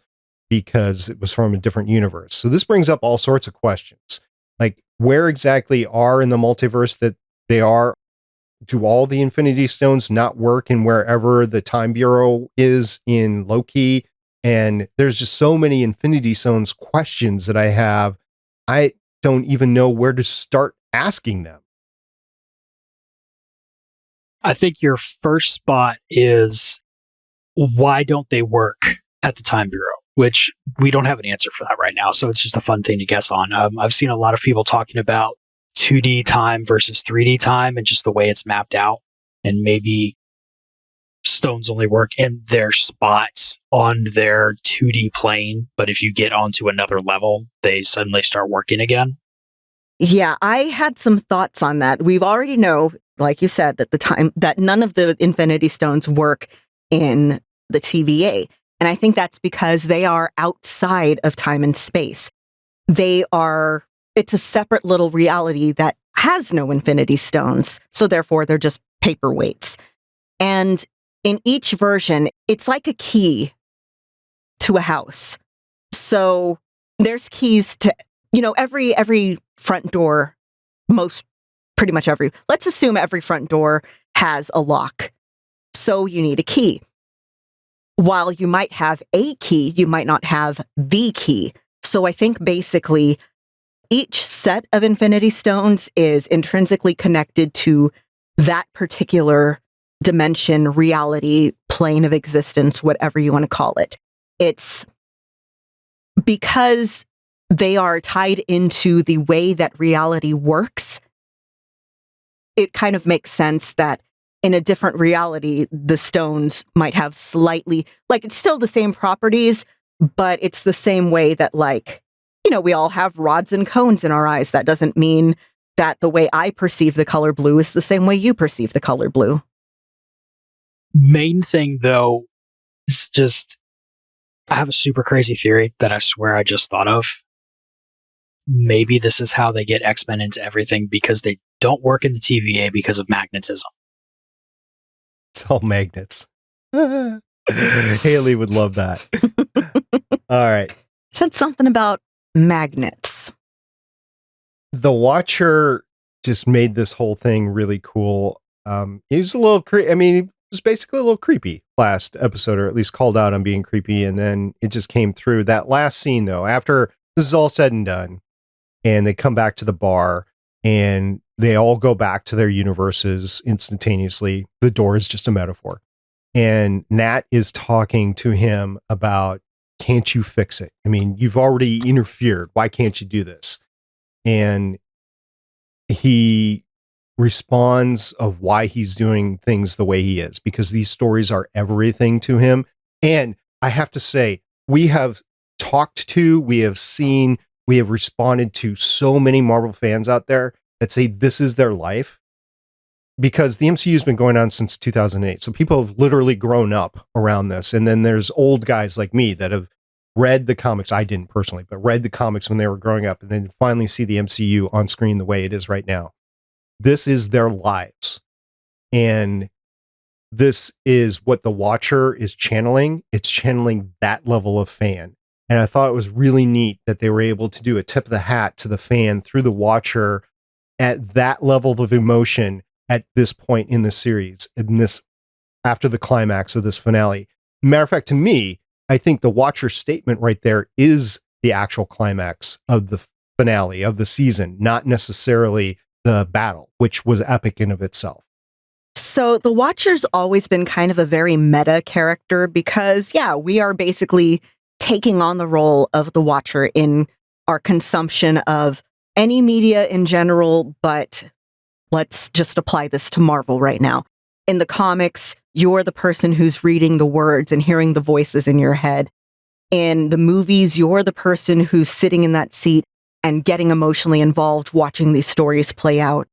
because it was from a different universe. So this brings up all sorts of questions. Like, where exactly are in the multiverse that they are? Do all the Infinity Stones not work in wherever the Time Bureau is in Loki? And there's just so many Infinity Stones questions that I have. I don't even know where to start asking them. I think your first spot is, why don't they work at the Time Bureau? Which we don't have an answer for that right now. So it's just a fun thing to guess on. I've seen a lot of people talking about 2D time versus 3D time and just the way it's mapped out. And maybe stones only work in their spots on their 2D plane. But if you get onto another level, they suddenly start working again. Yeah, I had some thoughts on that. We've already know, like you said, that none of the Infinity Stones work in the TVA. And I think that's because they are outside of time and space. It's a separate little reality that has no Infinity Stones. So therefore, they're just paperweights. And in each version, it's like a key to a house. So there's keys to, every front door, let's assume every front door has a lock. So you need a key. While you might have a key, you might not have the key. So I think basically each set of Infinity Stones is intrinsically connected to that particular dimension, reality, plane of existence, whatever you want to call it. It's because they are tied into the way that reality works. It kind of makes sense that in a different reality, the stones might have slightly, it's still the same properties, but it's the same way that, we all have rods and cones in our eyes. That doesn't mean that the way I perceive the color blue is the same way you perceive the color blue. Main thing, though, is just, I have a super crazy theory that I swear I just thought of. Maybe this is how they get X-Men into everything, because they don't work in the TVA because of magnetism. It's all magnets. Haley would love that. All right. Said something about magnets. The Watcher just made this whole thing really cool. He was a little he was basically a little creepy last episode, or at least called out on being creepy, and then it just came through. That last scene, though, after this is all said and done, and they come back to the bar, and they all go back to their universes instantaneously. The door is just a metaphor. And Nat is talking to him about, can't you fix it? I mean, you've already interfered. Why can't you do this? And he responds of why he's doing things the way he is, because these stories are everything to him. And I have to say, we have talked to, we have seen, we have responded to so many Marvel fans out there that say this is their life, because the MCU has been going on since 2008. So people have literally grown up around this. And then there's old guys like me that have read the comics. I didn't personally, but read the comics when they were growing up, and then finally see the MCU on screen the way it is right now. This is their lives. And this is what the Watcher is channeling. It's channeling that level of fan. And I thought it was really neat that they were able to do a tip of the hat to the fan through the Watcher at that level of emotion at this point in the series, after the climax of this finale. Matter of fact, to me, I think the Watcher statement right there is the actual climax of the finale of the season, not necessarily the battle, which was epic in of itself. So the Watcher's always been kind of a very meta character because, we are basically taking on the role of the Watcher in our consumption of any media in general, but let's just apply this to Marvel right now. In the comics, you're the person who's reading the words and hearing the voices in your head. In the movies, you're the person who's sitting in that seat and getting emotionally involved watching these stories play out.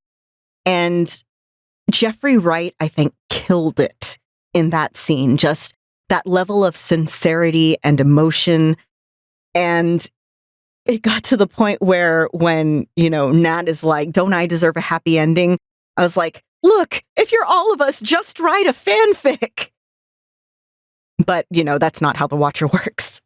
And Jeffrey Wright, I think, killed it in that scene. Just that level of sincerity and emotion. And it got to the point where when, Nat is like, don't I deserve a happy ending? I was like, look, if you're all of us, just write a fanfic. But, that's not how the Watcher works.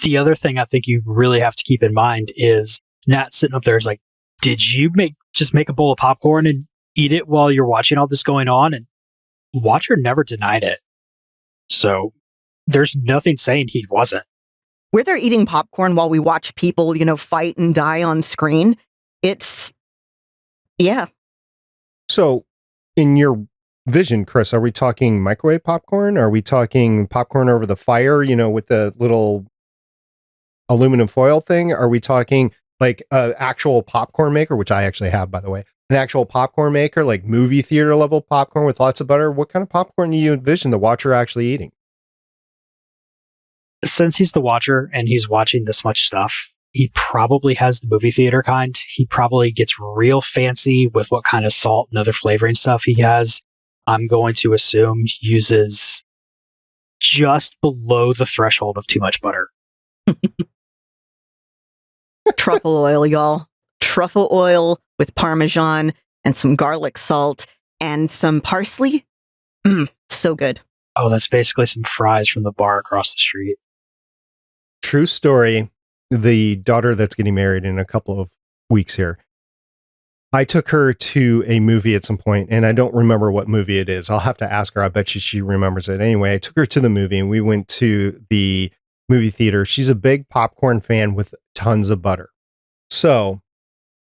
The other thing I think you really have to keep in mind is Nat sitting up there is like, did you just make a bowl of popcorn and eat it while you're watching all this going on? And Watcher never denied it. So there's nothing saying he wasn't. We're there eating popcorn while we watch people, fight and die on screen. Yeah. So in your vision, Chris, are we talking microwave popcorn? Are we talking popcorn over the fire, with the little aluminum foil thing? Are we talking like an actual popcorn maker, which I actually have, by the way, an actual popcorn maker, like movie theater level popcorn with lots of butter? What kind of popcorn do you envision the Watcher actually eating? Since he's the Watcher and he's watching this much stuff, he probably has the movie theater kind. He probably gets real fancy with what kind of salt and other flavoring stuff he has. I'm going to assume he uses just below the threshold of too much butter. Truffle oil, y'all. Truffle oil with Parmesan and some garlic salt and some parsley. So good. Oh, that's basically some fries from the bar across the street. True story. The daughter that's getting married in a couple of weeks here, I took her to a movie at some point, and I don't remember what movie it is. I'll have to ask her. I bet you she remembers it. Anyway, I took her to the movie, and we went to the movie theater. She's a big popcorn fan with tons of butter. So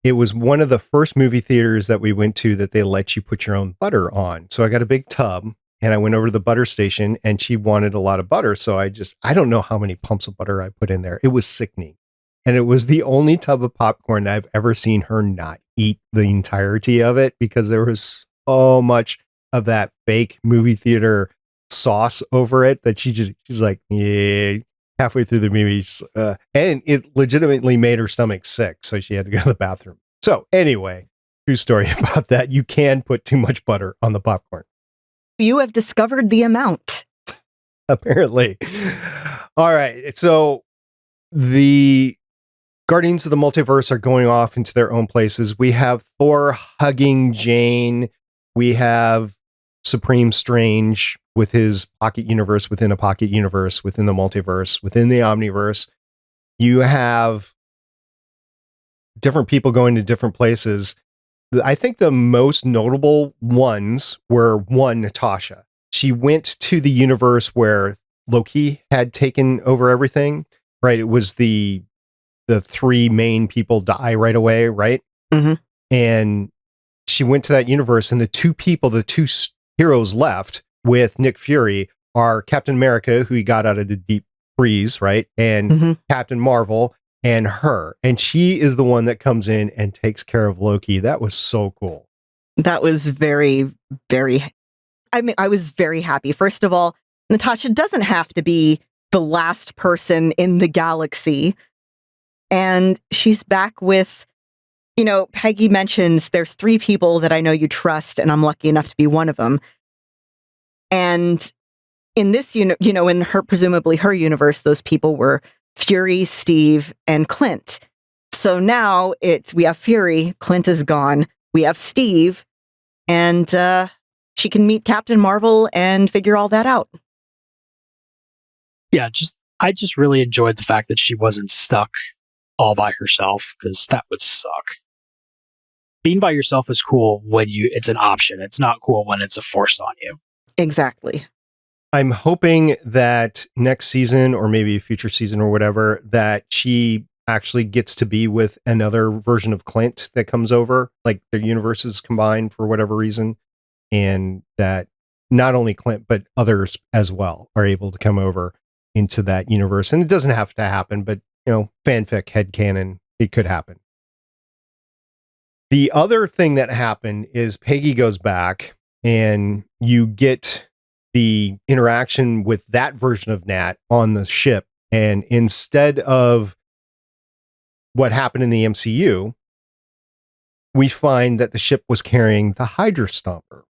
it was one of the first movie theaters that we went to that they let you put your own butter on. So I got a big tub, and I went over to the butter station, and she wanted a lot of butter. So I don't know how many pumps of butter I put in there. It was sickening. And it was the only tub of popcorn I've ever seen her not eat the entirety of it, because there was so much of that fake movie theater sauce over it that she's like, yeah, halfway through the movie. And it legitimately made her stomach sick. So she had to go to the bathroom. So anyway, true story about that. You can put too much butter on the popcorn. You have discovered the amount. Apparently. All right. So the Guardians of the Multiverse are going off into their own places. We have Thor hugging Jane. We have Supreme Strange with his pocket universe within a pocket universe, within the multiverse, within the omniverse. You have different people going to different places. I think the most notable ones were Natasha. She went to the universe where Loki had taken over everything, right? It was the three main people die right away, right? Mm-hmm. And she went to that universe, and the two heroes left with Nick Fury are Captain America, who he got out of the deep freeze, right? And Captain Marvel and her. And she is the one that comes in and takes care of Loki. That was so cool. That was very, very, I was very happy. First of all, Natasha doesn't have to be the last person in the galaxy. And she's back with, Peggy mentions there's 3 people that I know you trust, and I'm lucky enough to be one of them. And in this, in presumably her universe, those people were Fury, Steve, and Clint. So now we have Fury, Clint is gone, we have Steve, and she can meet Captain Marvel and figure all that out. Yeah, I just really enjoyed the fact that she wasn't stuck all by herself, because that would suck. Being by yourself is cool when it's an option. It's not cool when it's a forced on you. Exactly. I'm hoping that next season, or maybe a future season or whatever, that she actually gets to be with another version of Clint that comes over, like their universes combined for whatever reason, and that not only Clint, but others as well are able to come over into that universe. And it doesn't have to happen, but fanfic, headcanon, it could happen. The other thing that happened is Peggy goes back, and you get the interaction with that version of Nat on the ship. And instead of what happened in the MCU, we find that the ship was carrying the Hydra Stomper.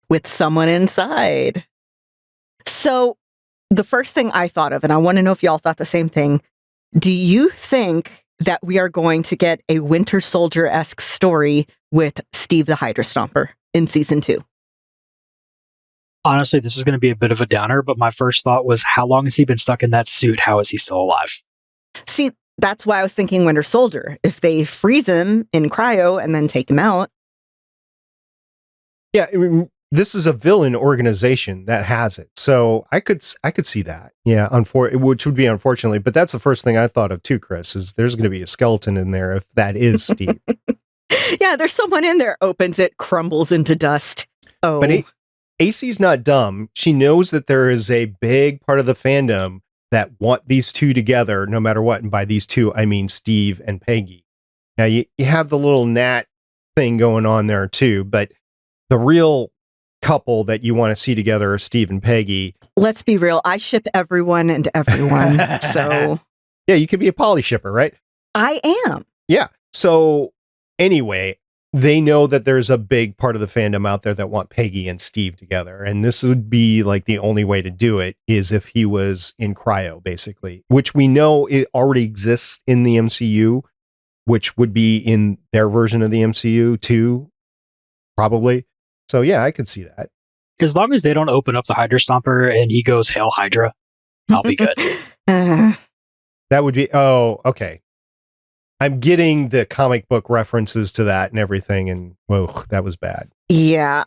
With someone inside. So the first thing I thought of, and I want to know if y'all thought the same thing, do you think that we are going to get a Winter Soldier-esque story with Steve the Hydra Stomper in season 2? Honestly, this is going to be a bit of a downer, but my first thought was, how long has he been stuck in that suit? How is he still alive? See, that's why I was thinking Winter Soldier. If they freeze him in cryo and then take him out. Yeah, I mean, this is a villain organization that has it, so I could see that. Yeah, which would be unfortunately, but that's the first thing I thought of too, Chris. Is there's going to be a skeleton in there if that is Steve? Yeah, there's someone in there. Opens it, crumbles into dust. Oh, but AC's not dumb. She knows that there is a big part of the fandom that want these two together, no matter what. And by these two, I mean Steve and Peggy. Now you have the little Nat thing going on there too, but the real couple that you want to see together are Steve and Peggy. Let's be real. I ship everyone and everyone. So yeah, you could be a poly shipper, right? I am. Yeah. So anyway, they know that there's a big part of the fandom out there that want Peggy and Steve together. And this would be like the only way to do it is if he was in cryo, basically, which we know it already exists in the MCU, which would be in their version of the MCU too, probably. So yeah, I could see that. As long as they don't open up the Hydra Stomper and he goes Hail Hydra, I'll be good. That would be, oh, okay. I'm getting the comic book references to that and everything, and whoa, that was bad. Yeah,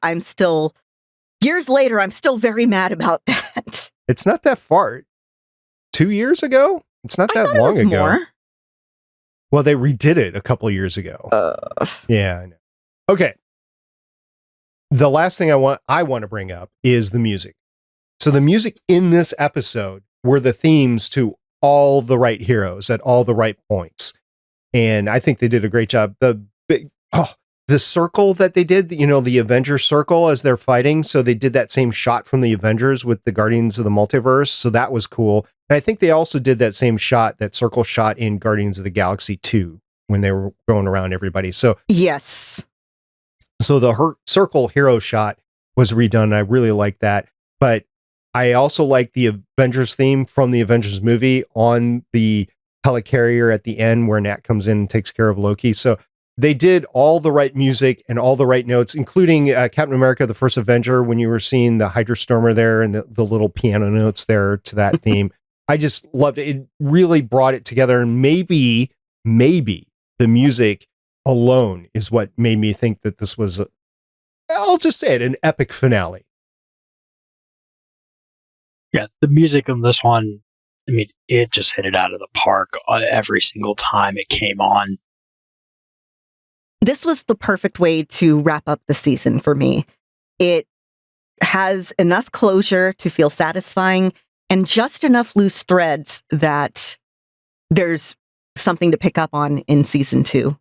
years later, I'm still very mad about that. It's not that far. 2 years ago? It's not that long ago. More. Well, they redid it a couple years ago. Yeah, I know. Okay. The last thing I want to bring up is the music. So the music in this episode were the themes to all the right heroes at all the right points. And I think they did a great job. The circle that they did, the Avengers circle as they're fighting. So they did that same shot from the Avengers with the Guardians of the Multiverse. So that was cool. And I think they also did that same shot, that circle shot in Guardians of the Galaxy 2 when they were going around everybody. So yes. So the circle hero shot was redone. I really like that. But I also like the Avengers theme from the Avengers movie on the helicarrier at the end where Nat comes in and takes care of Loki. So they did all the right music and all the right notes, including Captain America, the First Avenger, when you were seeing the Hydra Stormer there and the little piano notes there to that theme. I just loved it. It really brought it together. And maybe the music alone is what made me think that this was, I'll just say it, an epic finale. Yeah, the music on this one, I mean, it just hit it out of the park every single time it came on. This was the perfect way to wrap up the season for me. It has enough closure to feel satisfying and just enough loose threads that there's something to pick up on in season 2.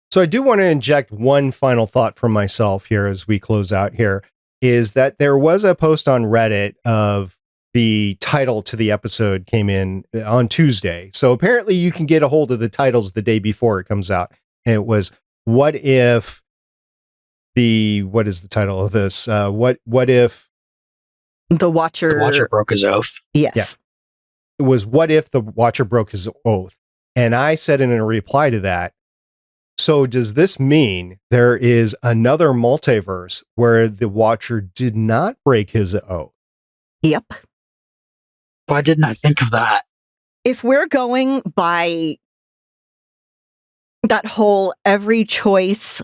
So I do want to inject one final thought from myself here as we close out here, is that there was a post on Reddit of the title to the episode came in on Tuesday. So apparently you can get a hold of the titles the day before it comes out. And it was, what if what is the title of this? What if the Watcher broke his oath? Yes. Yeah. It was, what if the Watcher broke his oath? And I said in a reply to that, so does this mean there is another multiverse where the Watcher did not break his oath? Yep. Why didn't I think of that? If we're going by that whole every choice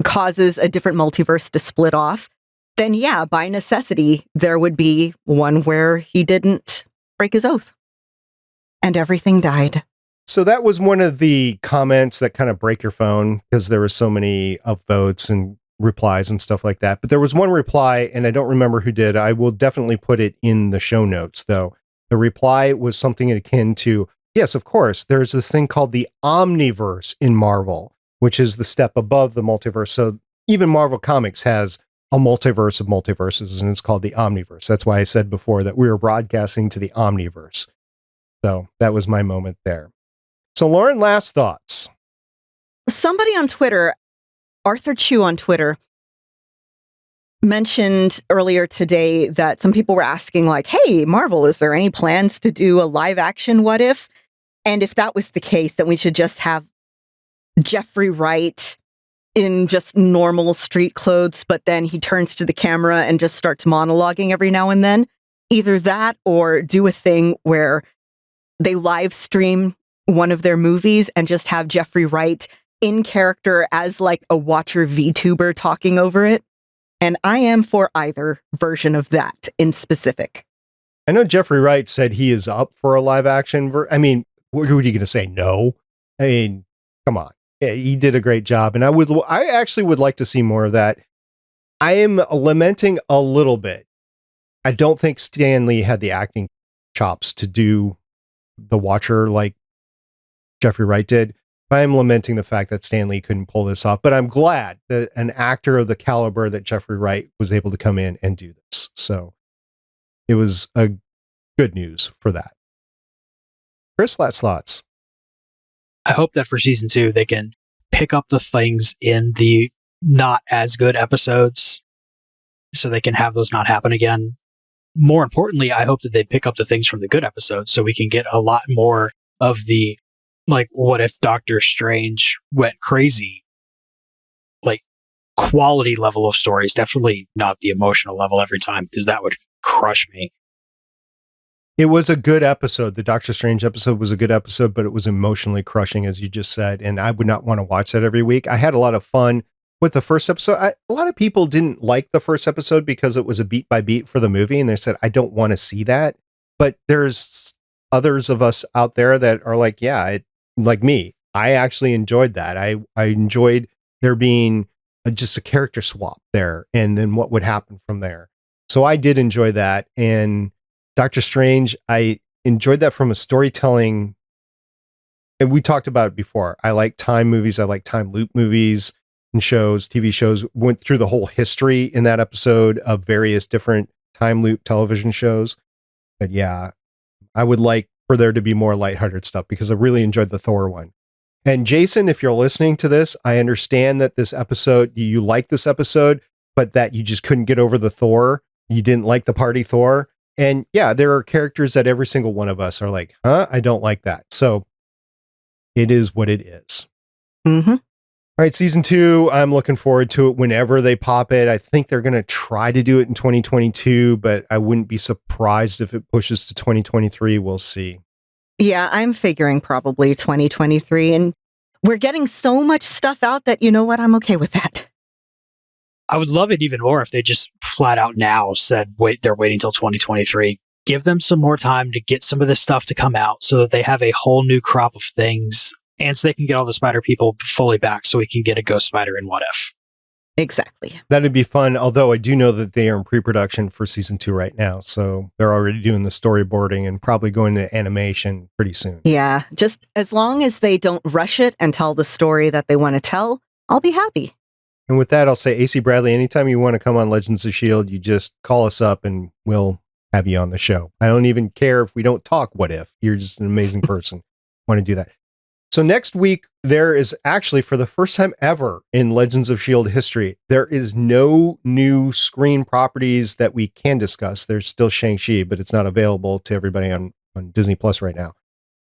causes a different multiverse to split off, then yeah, by necessity, there would be one where he didn't break his oath. And everything died. So that was one of the comments that kind of break your phone because there were so many upvotes and replies and stuff like that. But there was one reply, and I don't remember who did. I will definitely put it in the show notes, though. The reply was something akin to, yes, of course, there's this thing called the Omniverse in Marvel, which is the step above the multiverse. So even Marvel Comics has a multiverse of multiverses, and it's called the Omniverse. That's why I said before that we were broadcasting to the Omniverse. So that was my moment there. So Lauren, last thoughts. Somebody on Twitter, Arthur Chu on Twitter, mentioned earlier today that some people were asking like, hey, Marvel, is there any plans to do a live action What If? And if that was the case, then we should just have Jeffrey Wright in just normal street clothes, but then he turns to the camera and just starts monologuing every now and then. Either that or do a thing where they live stream one of their movies and just have Jeffrey Wright in character as like a Watcher VTuber talking over it. And I am for either version of that in specific. I know Jeffrey Wright said he is up for a live action. I mean, what are you going to say? No. I mean, come on. Yeah, he did a great job. And I actually would like to see more of that. I am lamenting a little bit. I don't think Stan Lee had the acting chops to do the Watcher like Jeffrey Wright did. But I'm lamenting the fact that Stan Lee couldn't pull this off. But I'm glad that an actor of the caliber that Jeffrey Wright was able to come in and do this. So it was a good news for that. Chris, last thoughts. I hope that for season 2, they can pick up the things in the not as good episodes so they can have those not happen again. More importantly, I hope that they pick up the things from the good episodes so we can get a lot more of the, like, what if Doctor Strange went crazy? Like, quality level of stories, definitely not the emotional level every time, because that would crush me. It was a good episode. The Doctor Strange episode was a good episode, but it was emotionally crushing, as you just said. And I would not want to watch that every week. I had a lot of fun with the first episode. A lot of people didn't like the first episode because it was a beat by beat for the movie. And they said, I don't want to see that. But there's others of us out there that are like, yeah, like me. I actually enjoyed that. I enjoyed there being just a character swap there and then what would happen from there. So I did enjoy that. And Doctor Strange, I enjoyed that from a storytelling. And we talked about it before. I like time movies. I like time loop movies and shows, TV shows. Went through the whole history in that episode of various different time loop television shows. But yeah, I would like for there to be more lighthearted stuff because I really enjoyed the Thor one. And Jason, if you're listening to this, I understand that this episode, you like this episode, but that you just couldn't get over the Thor. You didn't like the party Thor. And yeah, there are characters that every single one of us are like, huh? I don't like that. So it is what it is. Mm-hmm. All right, season 2, I'm looking forward to it whenever they pop it. I think they're going to try to do it in 2022, but I wouldn't be surprised if it pushes to 2023. We'll see. Yeah, I'm figuring probably 2023. And we're getting so much stuff out that, you know what, I'm okay with that. I would love it even more if they just flat out now said, wait, they're waiting until 2023. Give them some more time to get some of this stuff to come out so that they have a whole new crop of things and so they can get all the Spider people fully back so we can get a Ghost Spider in What If. Exactly. That'd be fun. Although I do know that they are in pre-production for season 2 right now. So they're already doing the storyboarding and probably going to animation pretty soon. Yeah, just as long as they don't rush it and tell the story that they want to tell, I'll be happy. And with that, I'll say, AC Bradley, anytime you want to come on Legends of S.H.I.E.L.D., you just call us up and we'll have you on the show. I don't even care if we don't talk What If. You're just an amazing person. Want to do that. So next week, there is actually, for the first time ever in Legends of S.H.I.E.L.D. history, there is no new screen properties that we can discuss. There's still Shang-Chi, but it's not available to everybody on Disney Plus right now.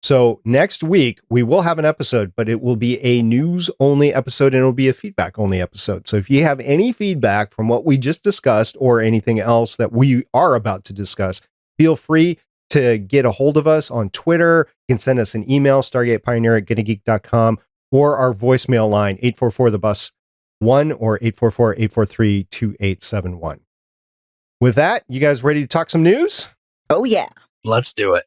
So next week, we will have an episode, but it will be a news-only episode and it will be a feedback-only episode. So if you have any feedback from what we just discussed or anything else that we are about to discuss, feel free to get a hold of us on Twitter. You can send us an email, stargatepioneer@gettegeek.com, or our voicemail line, 844-THE-BUS-1 or 844-843-2871. With that, you guys ready to talk some news? Oh, yeah. Let's do it.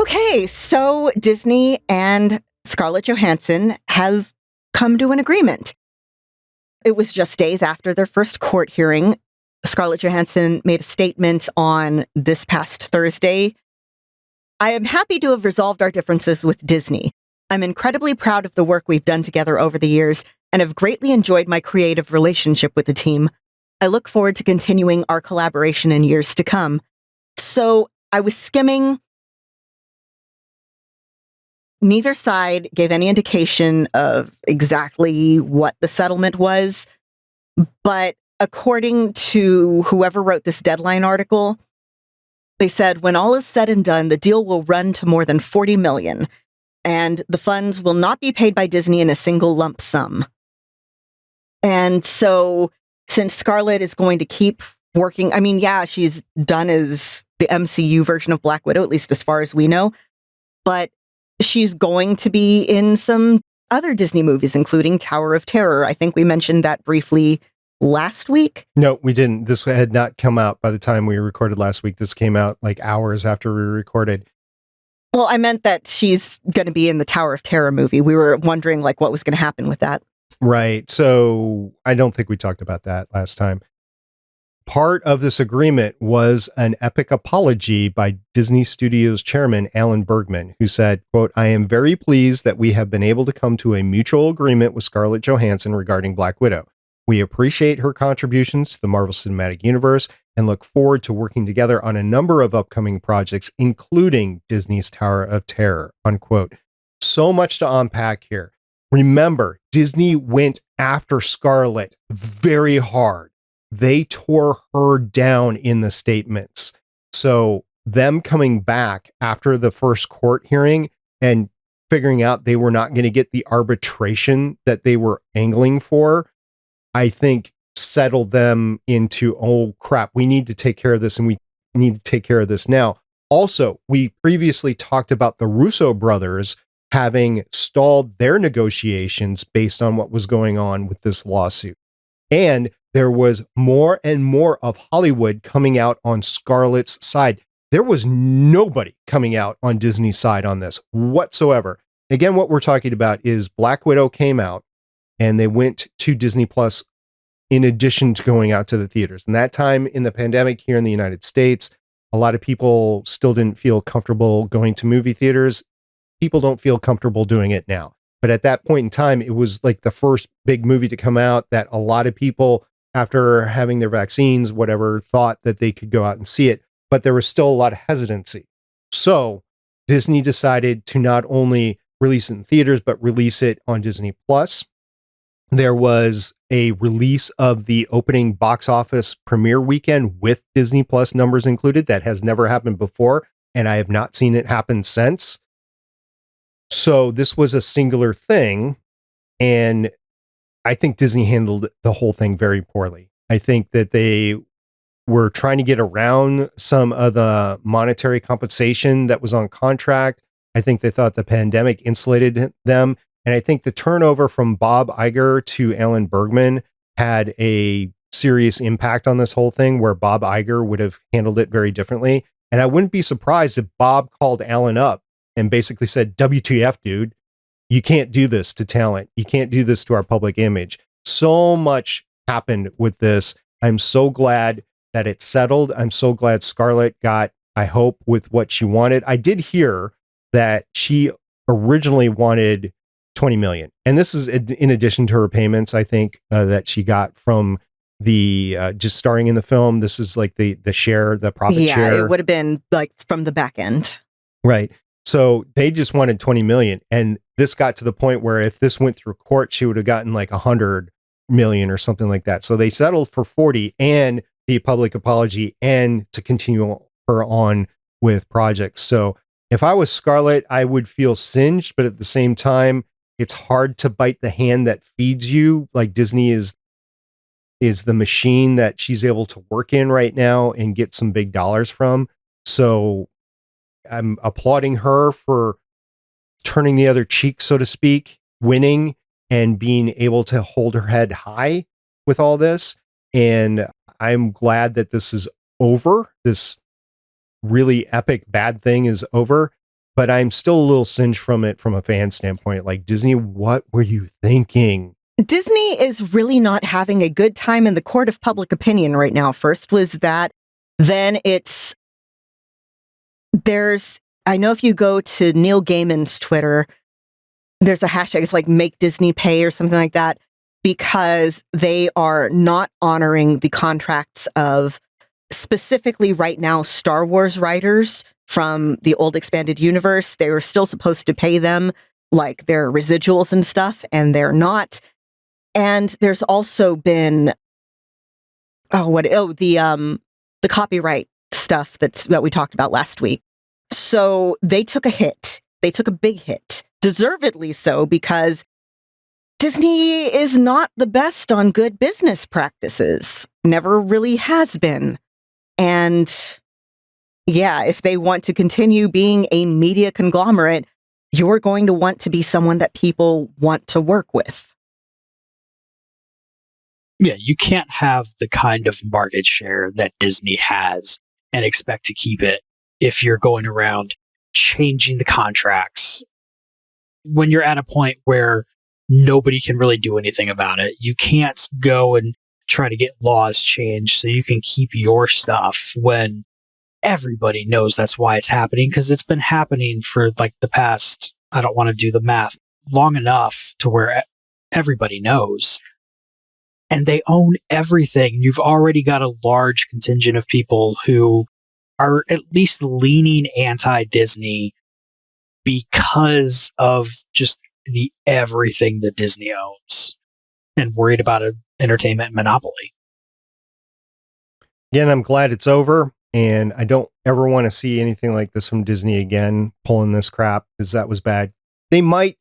Okay, so Disney and Scarlett Johansson have come to an agreement. It was just days after their first court hearing. Scarlett Johansson made a statement on this past Thursday. I am happy to have resolved our differences with Disney. I'm incredibly proud of the work we've done together over the years and have greatly enjoyed my creative relationship with the team. I look forward to continuing our collaboration in years to come. So I was skimming. Neither side gave any indication of exactly what the settlement was, but according to whoever wrote this Deadline article, they said when all is said and done, the deal will run to more than $40 million. and the funds will not be paid by Disney in a single lump sum. And so, since Scarlett is going to keep working, I mean, yeah, she's done as the MCU version of Black Widow, at least as far as we know, but she's going to be in some other Disney movies, including Tower of Terror. I think we mentioned that briefly last week. No, we didn't. This had not come out by the time we recorded last week. This came out like hours after we recorded. Well, I meant that she's going to be in the Tower of Terror movie. We were wondering like what was going to happen with that. Right. So I don't think we talked about that last time. Part of this agreement was an epic apology by Disney Studios chairman Alan Bergman, who said, quote, "I am very pleased that we have been able to come to a mutual agreement with Scarlett Johansson regarding Black Widow. We appreciate her contributions to the Marvel Cinematic Universe and look forward to working together on a number of upcoming projects, including Disney's Tower of Terror," unquote. So much to unpack here. Remember, Disney went after Scarlett very hard. They tore her down in the statements. So them coming back after the first court hearing and figuring out they were not going to get the arbitration that they were angling for, I think settled them into, oh crap, we need to take care of this and we need to take care of this now. Also, we previously talked about the Russo brothers having stalled their negotiations based on what was going on with this lawsuit. And there was more and more of Hollywood coming out on Scarlett's side. There was nobody coming out on Disney's side on this whatsoever. Again, what we're talking about is Black Widow came out and they went to Disney Plus in addition to going out to the theaters. And that time in the pandemic here in the United States, a lot of people still didn't feel comfortable going to movie theaters. People don't feel comfortable doing it now. But at that point in time, it was like the first big movie to come out that a lot of people, after having their vaccines, whatever, thought that they could go out and see it. But there was still a lot of hesitancy. So Disney decided to not only release it in theaters, but release it on Disney Plus. There was a release of the opening box office premiere weekend with Disney Plus numbers included. That has never happened before, and I have not seen it happen since. So this was a singular thing, and I think Disney handled the whole thing very poorly. I think that they were trying to get around some of the monetary compensation that was on contract. I think they thought the pandemic insulated them. And I think the turnover from Bob Iger to Alan Bergman had a serious impact on this whole thing, where Bob Iger would have handled it very differently. And I wouldn't be surprised if Bob called Alan up and basically said, WTF, dude, you can't do this to talent. You can't do this to our public image. So much happened with this. I'm so glad that it settled. I'm so glad Scarlett got, I hope, with what she wanted. I did hear that she originally wanted 20 million. And this is in addition to her payments, I think, that she got from the just starring in the film. This is like the share, the profit share. Yeah, it would have been like from the back end. Right. So they just wanted 20 million. And this got to the point where if this went through court, she would have gotten like 100 million or something like that. So they settled for 40 and the public apology and to continue her on with projects. So if I was Scarlett, I would feel singed, but at the same time, it's hard to bite the hand that feeds you. Like Disney is the machine that she's able to work in right now and get some big dollars from. So I'm applauding her for turning the other cheek, so to speak, winning and being able to hold her head high with all this. And I'm glad that this is over. This really epic bad thing is over, but I'm still a little singed from it from a fan standpoint. Like, Disney, what were you thinking? Disney is really not having a good time in the court of public opinion right now. First was that, then I know if you go to Neil Gaiman's Twitter, there's a hashtag, it's like make Disney pay or something like that, because they are not honoring the contracts of specifically right now Star Wars writers from the old expanded universe. They were still supposed to pay them like their residuals and stuff, and they're not. And there's also been the copyright stuff that we talked about last week. So they took a hit. They took a big hit deservedly so, because Disney is not the best on good business practices. Never really has been. And yeah, if they want to continue being a media conglomerate, you're going to want to be someone that people want to work with. Yeah, you can't have the kind of market share that Disney has and expect to keep it if you're going around changing the contracts. When you're at a point where nobody can really do anything about it, you can't go and try to get laws changed so you can keep your stuff when everybody knows that's why it's happening, because it's been happening for like the past, I don't want to do the math, long enough to where everybody knows. And they own everything. You've already got a large contingent of people who are at least leaning anti-Disney because of just the everything that Disney owns and worried about an entertainment monopoly. Again, I'm glad it's over, and I don't ever want to see anything like this from Disney again, pulling this crap, because that was bad. They might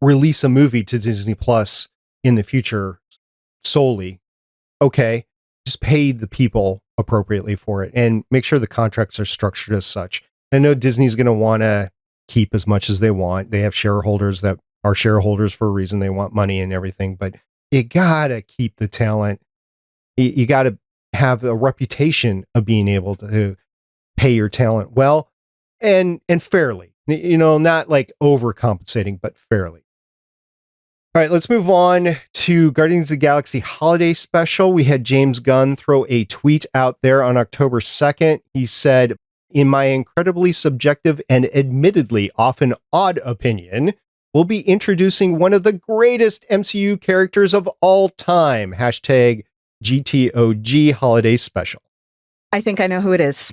release a movie to Disney Plus in the future solely. Okay, just pay the people appropriately for it and make sure the contracts are structured as such. I know Disney's going to want to keep as much as they want. They have shareholders that are shareholders for a reason. They want money and everything, but you got to keep the talent. You got to have a reputation of being able to pay your talent well and fairly, not like overcompensating, but fairly. All right, let's move on to Guardians of the Galaxy Holiday Special. We had James Gunn throw a tweet out there on October 2nd. He said, "In my incredibly subjective and admittedly often odd opinion, we'll be introducing one of the greatest MCU characters of all time. Hashtag GTOG Holiday Special." I think I know who it is.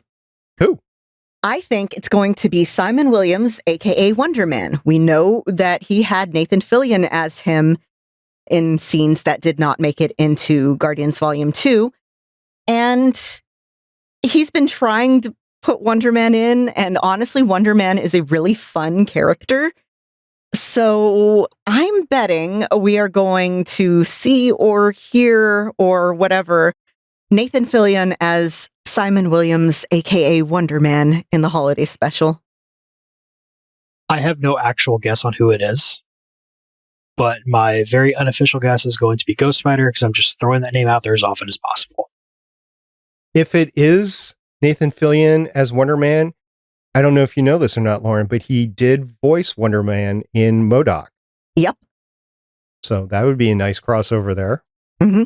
Who? I think it's going to be Simon Williams, aka Wonder Man. We know that he had Nathan Fillion as him in scenes that did not make it into Guardians Volume 2. And he's been trying to put Wonder Man in, and honestly, Wonder Man is a really fun character. So I'm betting we are going to see or hear or whatever Nathan Fillion as Simon Williams, aka Wonder Man, in the holiday special. I have no actual guess on who it is, but my very unofficial guess is going to be Ghost Spider, because I'm just throwing that name out there as often as possible. If it is Nathan Fillion as Wonder Man, I don't know if you know this or not, Lauren, but he did voice Wonder Man in MODOK. Yep. So that would be a nice crossover there. Mm-hmm.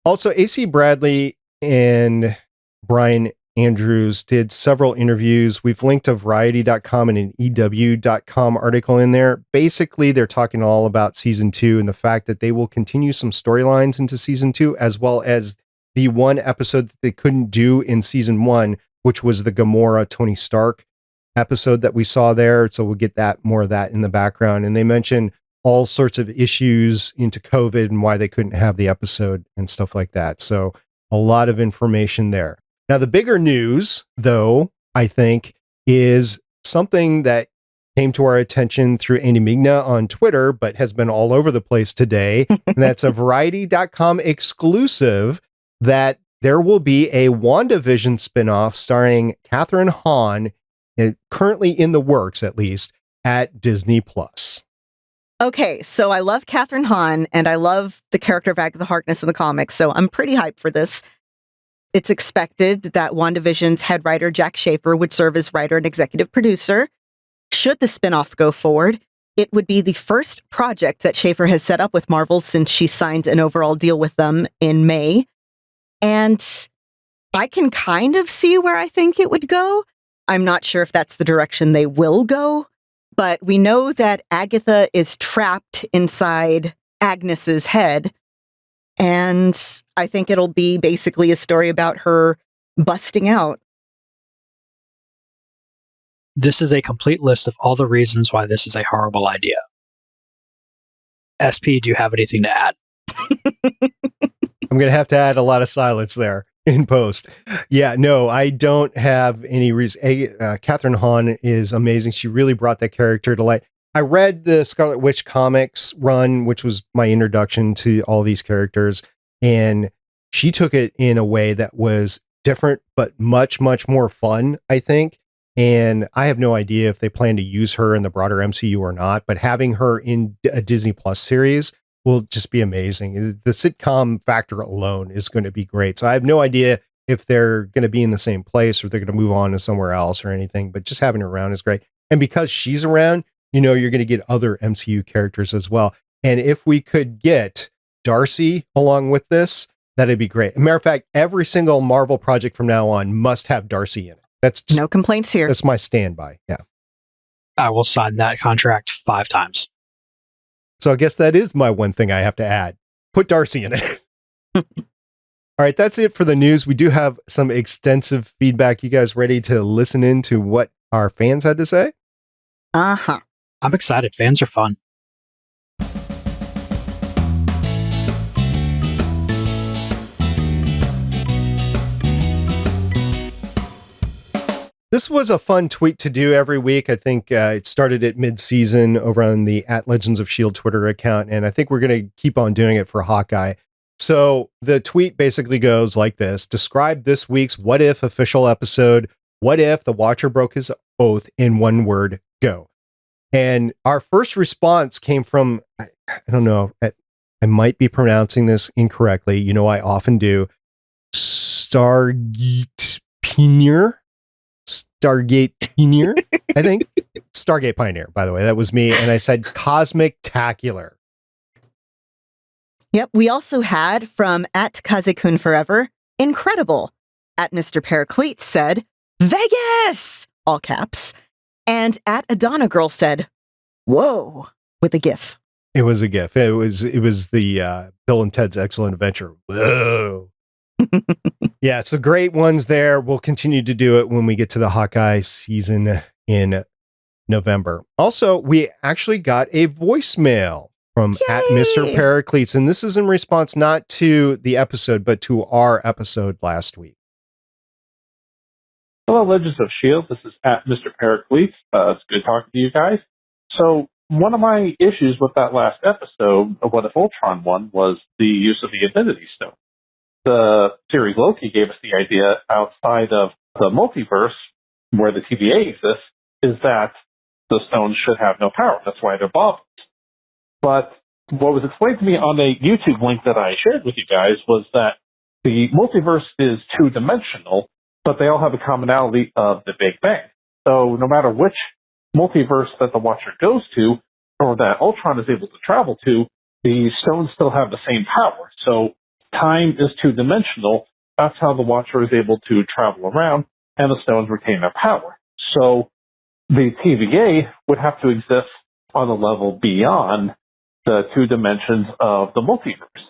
Also, A.C. Bradley and Bryan Andrews did several interviews. We've linked to Variety.com and an EW.com article in there. Basically, they're talking all about Season 2 and the fact that they will continue some storylines into Season 2, as well as the one episode that they couldn't do in Season 1, which was the Gamora Tony Stark episode that we saw there. So we'll get more of that in the background. And they mentioned all sorts of issues into COVID and why they couldn't have the episode and stuff like that. So a lot of information there. Now, the bigger news, though, I think, is something that came to our attention through Andy Migna on Twitter, but has been all over the place today. And that's a Variety.com exclusive that there will be a WandaVision spinoff starring Catherine Hahn, currently in the works, at least, at Disney+. Okay, so I love Catherine Hahn, and I love the character of Agatha Harkness in the comics, so I'm pretty hyped for this. It's expected that WandaVision's head writer Jack Schaefer would serve as writer and executive producer. Should the spinoff go forward, it would be the first project that Schaefer has set up with Marvel since she signed an overall deal with them in May. And I can kind of see where I think it would go. I'm not sure if that's the direction they will go, but we know that Agatha is trapped inside Agnes's head. And I think it'll be basically a story about her busting out. This is a complete list of all the reasons why this is a horrible idea. SP, do you have anything to add? I'm going to have to add a lot of silence there in post. Yeah, no, I don't have any reason. Catherine Hahn is amazing. She really brought that character to light. I read the Scarlet Witch comics run, which was my introduction to all these characters, and she took it in a way that was different, but much, much more fun, I think. And I have no idea if they plan to use her in the broader MCU or not, but having her in a Disney Plus series will just be amazing. The sitcom factor alone is going to be great. So I have no idea if they're going to be in the same place or they're going to move on to somewhere else or anything, but just having her around is great. And because she's around, you know, you're going to get other MCU characters as well. And if we could get Darcy along with this, that'd be great. As a matter of fact, every single Marvel project from now on must have Darcy in it. That's just, no complaints here. That's my standby. Yeah. I will sign that contract 5 times. So I guess that is my one thing I have to add. Put Darcy in it. All right, that's it for the news. We do have some extensive feedback. You guys ready to listen in to what our fans had to say? Uh-huh. I'm excited. Fans are fun. This was a fun tweet to do every week. I think it started at mid-season over on the @Legends of S.H.I.E.L.D. Twitter account, and I think we're going to keep on doing it for Hawkeye. So the tweet basically goes like this: describe this week's What If official episode. What if the Watcher broke his oath in one word, go? And our first response came from, I don't know, I might be pronouncing this incorrectly. You know, I often do. Stargate Pioneer. Stargate Pioneer, I think. Stargate Pioneer, by the way. That was me. And I said Cosmic-tacular. Yep. We also had from @Kazekun Forever, incredible. @Mr. Paraclete said, Vegas! All caps. And @Adonna Girl said, whoa, with a GIF. It was a GIF. It was the Bill and Ted's Excellent Adventure. Whoa. Yeah, so great ones there. We'll continue to do it when we get to the Hawkeye season in November. Also, we actually got a voicemail from @Mr. Paracletes, and this is in response not to the episode, but to our episode last week. Hello, Legends of S.H.I.E.L.D. This is @Mr. Paracletes. It's good talking to you guys. So, one of my issues with that last episode, of What If Ultron one, was the use of the Infinity Stone. The series Loki gave us the idea outside of the multiverse, where the TVA exists, is that the stones should have no power. That's why they're baubles. But what was explained to me on a YouTube link that I shared with you guys was that the multiverse is two-dimensional, but they all have a commonality of the Big Bang. So no matter which multiverse that the Watcher goes to, or that Ultron is able to travel to, the stones still have the same power. So time is two-dimensional. That's how the Watcher is able to travel around, and the stones retain their power. So the TVA would have to exist on a level beyond the 2 dimensions of the multiverse.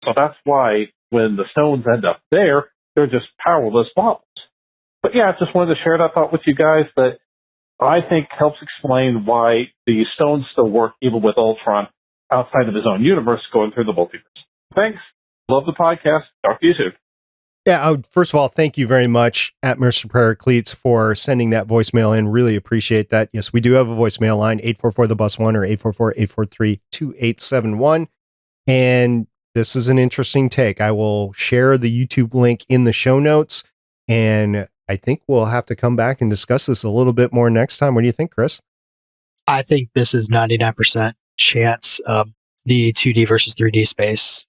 So that's why when the stones end up there, they're just powerless baubles. But yeah, I just wanted to share that thought with you guys that I think helps explain why the stones still work even with Ultron outside of his own universe going through the multiverse. Thanks. Love the podcast. Talk to you soon. Yeah, first of all, thank you very much @Mr. Paracletes for sending that voicemail in. Really appreciate that. Yes, we do have a voicemail line, 844-THE-BUS-1 or 844-843-2871. And this is an interesting take. I will share the YouTube link in the show notes, and I think we'll have to come back and discuss this a little bit more next time. What do you think, Chris? I think this is 99% chance the 2D versus 3D space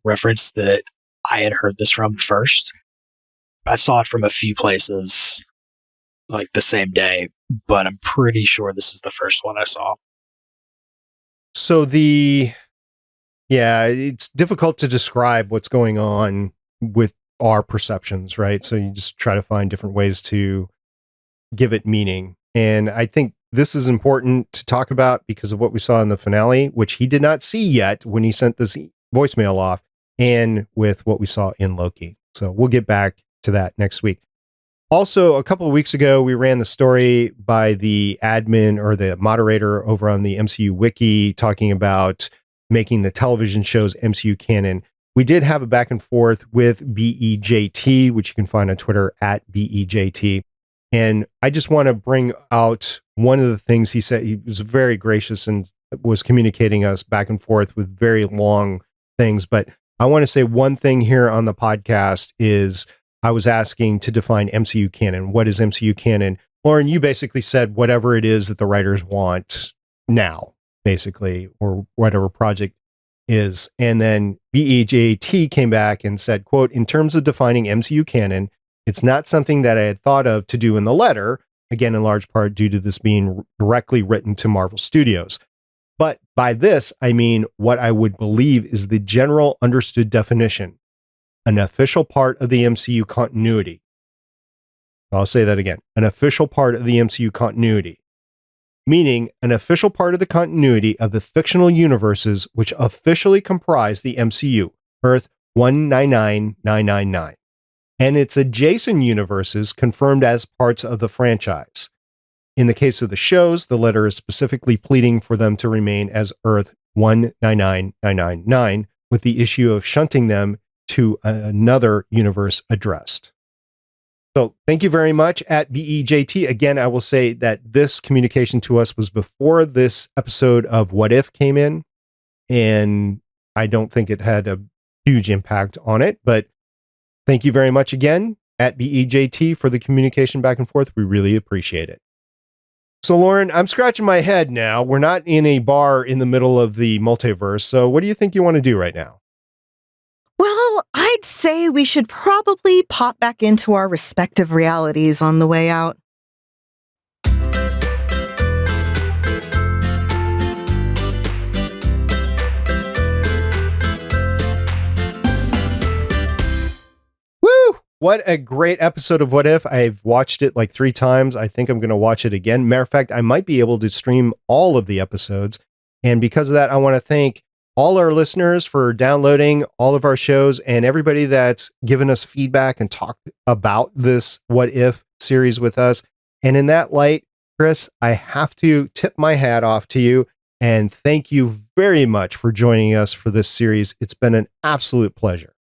reference that I had heard this from first. I saw it from a few places like the same day, but I'm pretty sure this is the first one I saw. So it's difficult to describe what's going on with our perceptions, right? So you just try to find different ways to give it meaning. And I think this is important to talk about because of what we saw in the finale, which he did not see yet when he sent this voicemail off, and with what we saw in Loki. So we'll get back to that next week. Also, a couple of weeks ago, we ran the story by the admin or the moderator over on the MCU Wiki talking about making the television shows MCU canon. we did have a back and forth with BEJT, which you can find on Twitter at BEJT. And I just want to bring out one of the things he said. He was very gracious and was communicating us back and forth with very long things. But I want to say one thing here on the podcast is I was asking to define MCU canon. What is MCU canon? Lauren, you basically said whatever it is that the writers want now, basically, or whatever project is. And then BEJT came back and said, quote, in terms of defining MCU canon, it's not something that I had thought of to do in the letter, again, in large part due to this being directly written to Marvel Studios. But by this, I mean what I would believe is the general understood definition, an official part of the MCU continuity. I'll say that again, an official part of the MCU continuity, meaning an official part of the continuity of the fictional universes which officially comprise the MCU, Earth 199999. And its adjacent universes confirmed as parts of the franchise. In the case of the shows, the letter is specifically pleading for them to remain as Earth 199999, with the issue of shunting them to another universe addressed. So thank you very much at BEJT. Again, I will say that this communication to us was before this episode of What If came in, and I don't think it had a huge impact on it, but thank you very much again at BEJT for the communication back and forth. We really appreciate it. So, Lauren, I'm scratching my head now. We're not in a bar in the middle of the multiverse. So what do you think you want to do right now? Well, I'd say we should probably pop back into our respective realities on the way out. What a great episode of What If. I've watched it like 3 times. I think I'm going to watch it again. Matter of fact, I might be able to stream all of the episodes. And because of that, I want to thank all our listeners for downloading all of our shows and everybody that's given us feedback and talked about this What If series with us. And in that light, Chris, I have to tip my hat off to you and thank you very much for joining us for this series. It's been an absolute pleasure.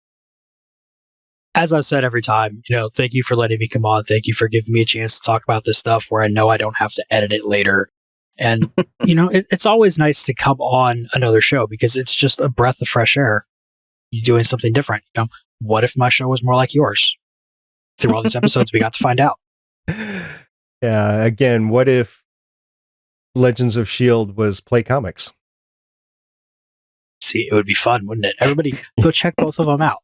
As I've said every time, thank you for letting me come on. Thank you for giving me a chance to talk about this stuff where I know I don't have to edit it later. And, it's always nice to come on another show because it's just a breath of fresh air. You're doing something different. What if my show was more like yours? Through all these episodes, we got to find out. Yeah. Again, what if Legends of S.H.I.E.L.D. was Play Comics? See, it would be fun, wouldn't it? Everybody go check both of them out.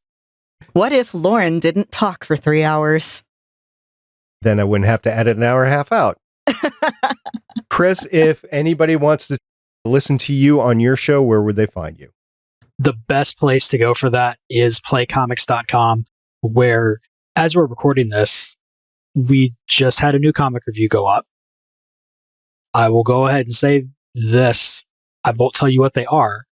What if Lauren didn't talk for 3 hours? Then I wouldn't have to edit an hour and a half out. Chris, if anybody wants to listen to you on your show, where would they find you? The best place to go for that is playcomics.com, where, as we're recording this, we just had a new comic review go up. I will go ahead and say this. I won't tell you what they are,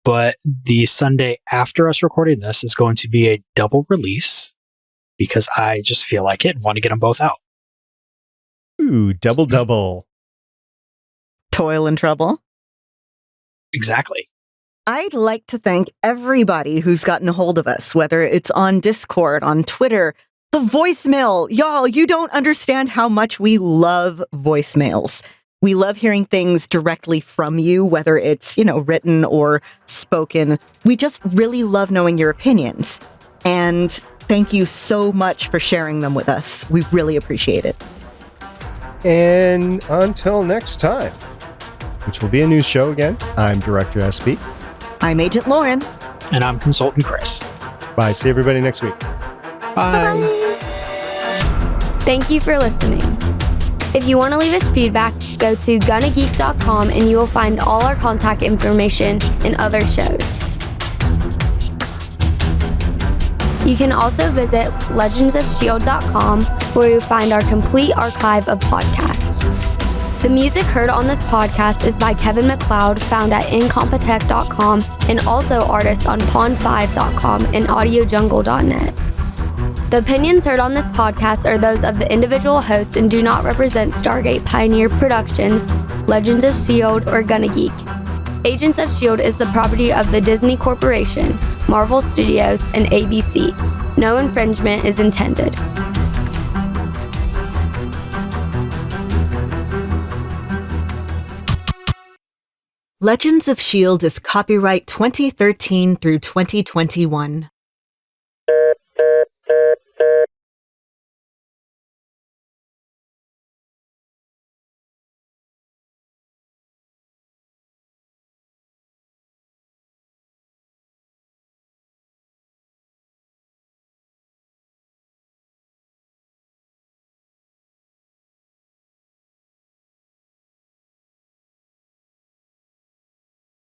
but the Sunday after us recording this is going to be a double release because I just feel like it and want to get them both out. Ooh, double. Toil and trouble. Exactly. I'd like to thank everybody who's gotten a hold of us, whether it's on Discord, on Twitter, the voicemail. Y'all, you don't understand how much we love voicemails. We love hearing things directly from you, whether it's, written or spoken. We just really love knowing your opinions. And thank you so much for sharing them with us. We really appreciate it. And until next time, which will be a news show again, I'm Director SB. I'm Agent Lauren. And I'm Consultant Chris. Bye. See everybody next week. Bye. Bye-bye. Thank you for listening. If you want to leave us feedback, go to gonnageek.com and you will find all our contact information and other shows. You can also visit legendsofshield.com where you'll find our complete archive of podcasts. The music heard on this podcast is by Kevin MacLeod, found at incompetech.com, and also artists on pond5.com and audiojungle.net. The opinions heard on this podcast are those of the individual hosts and do not represent Stargate Pioneer Productions, Legends of S.H.I.E.L.D., or Gonna Geek. Agents of S.H.I.E.L.D. is the property of the Disney Corporation. Marvel Studios, and ABC. No infringement is intended. Legends of S.H.I.E.L.D. is copyright 2013 through 2021.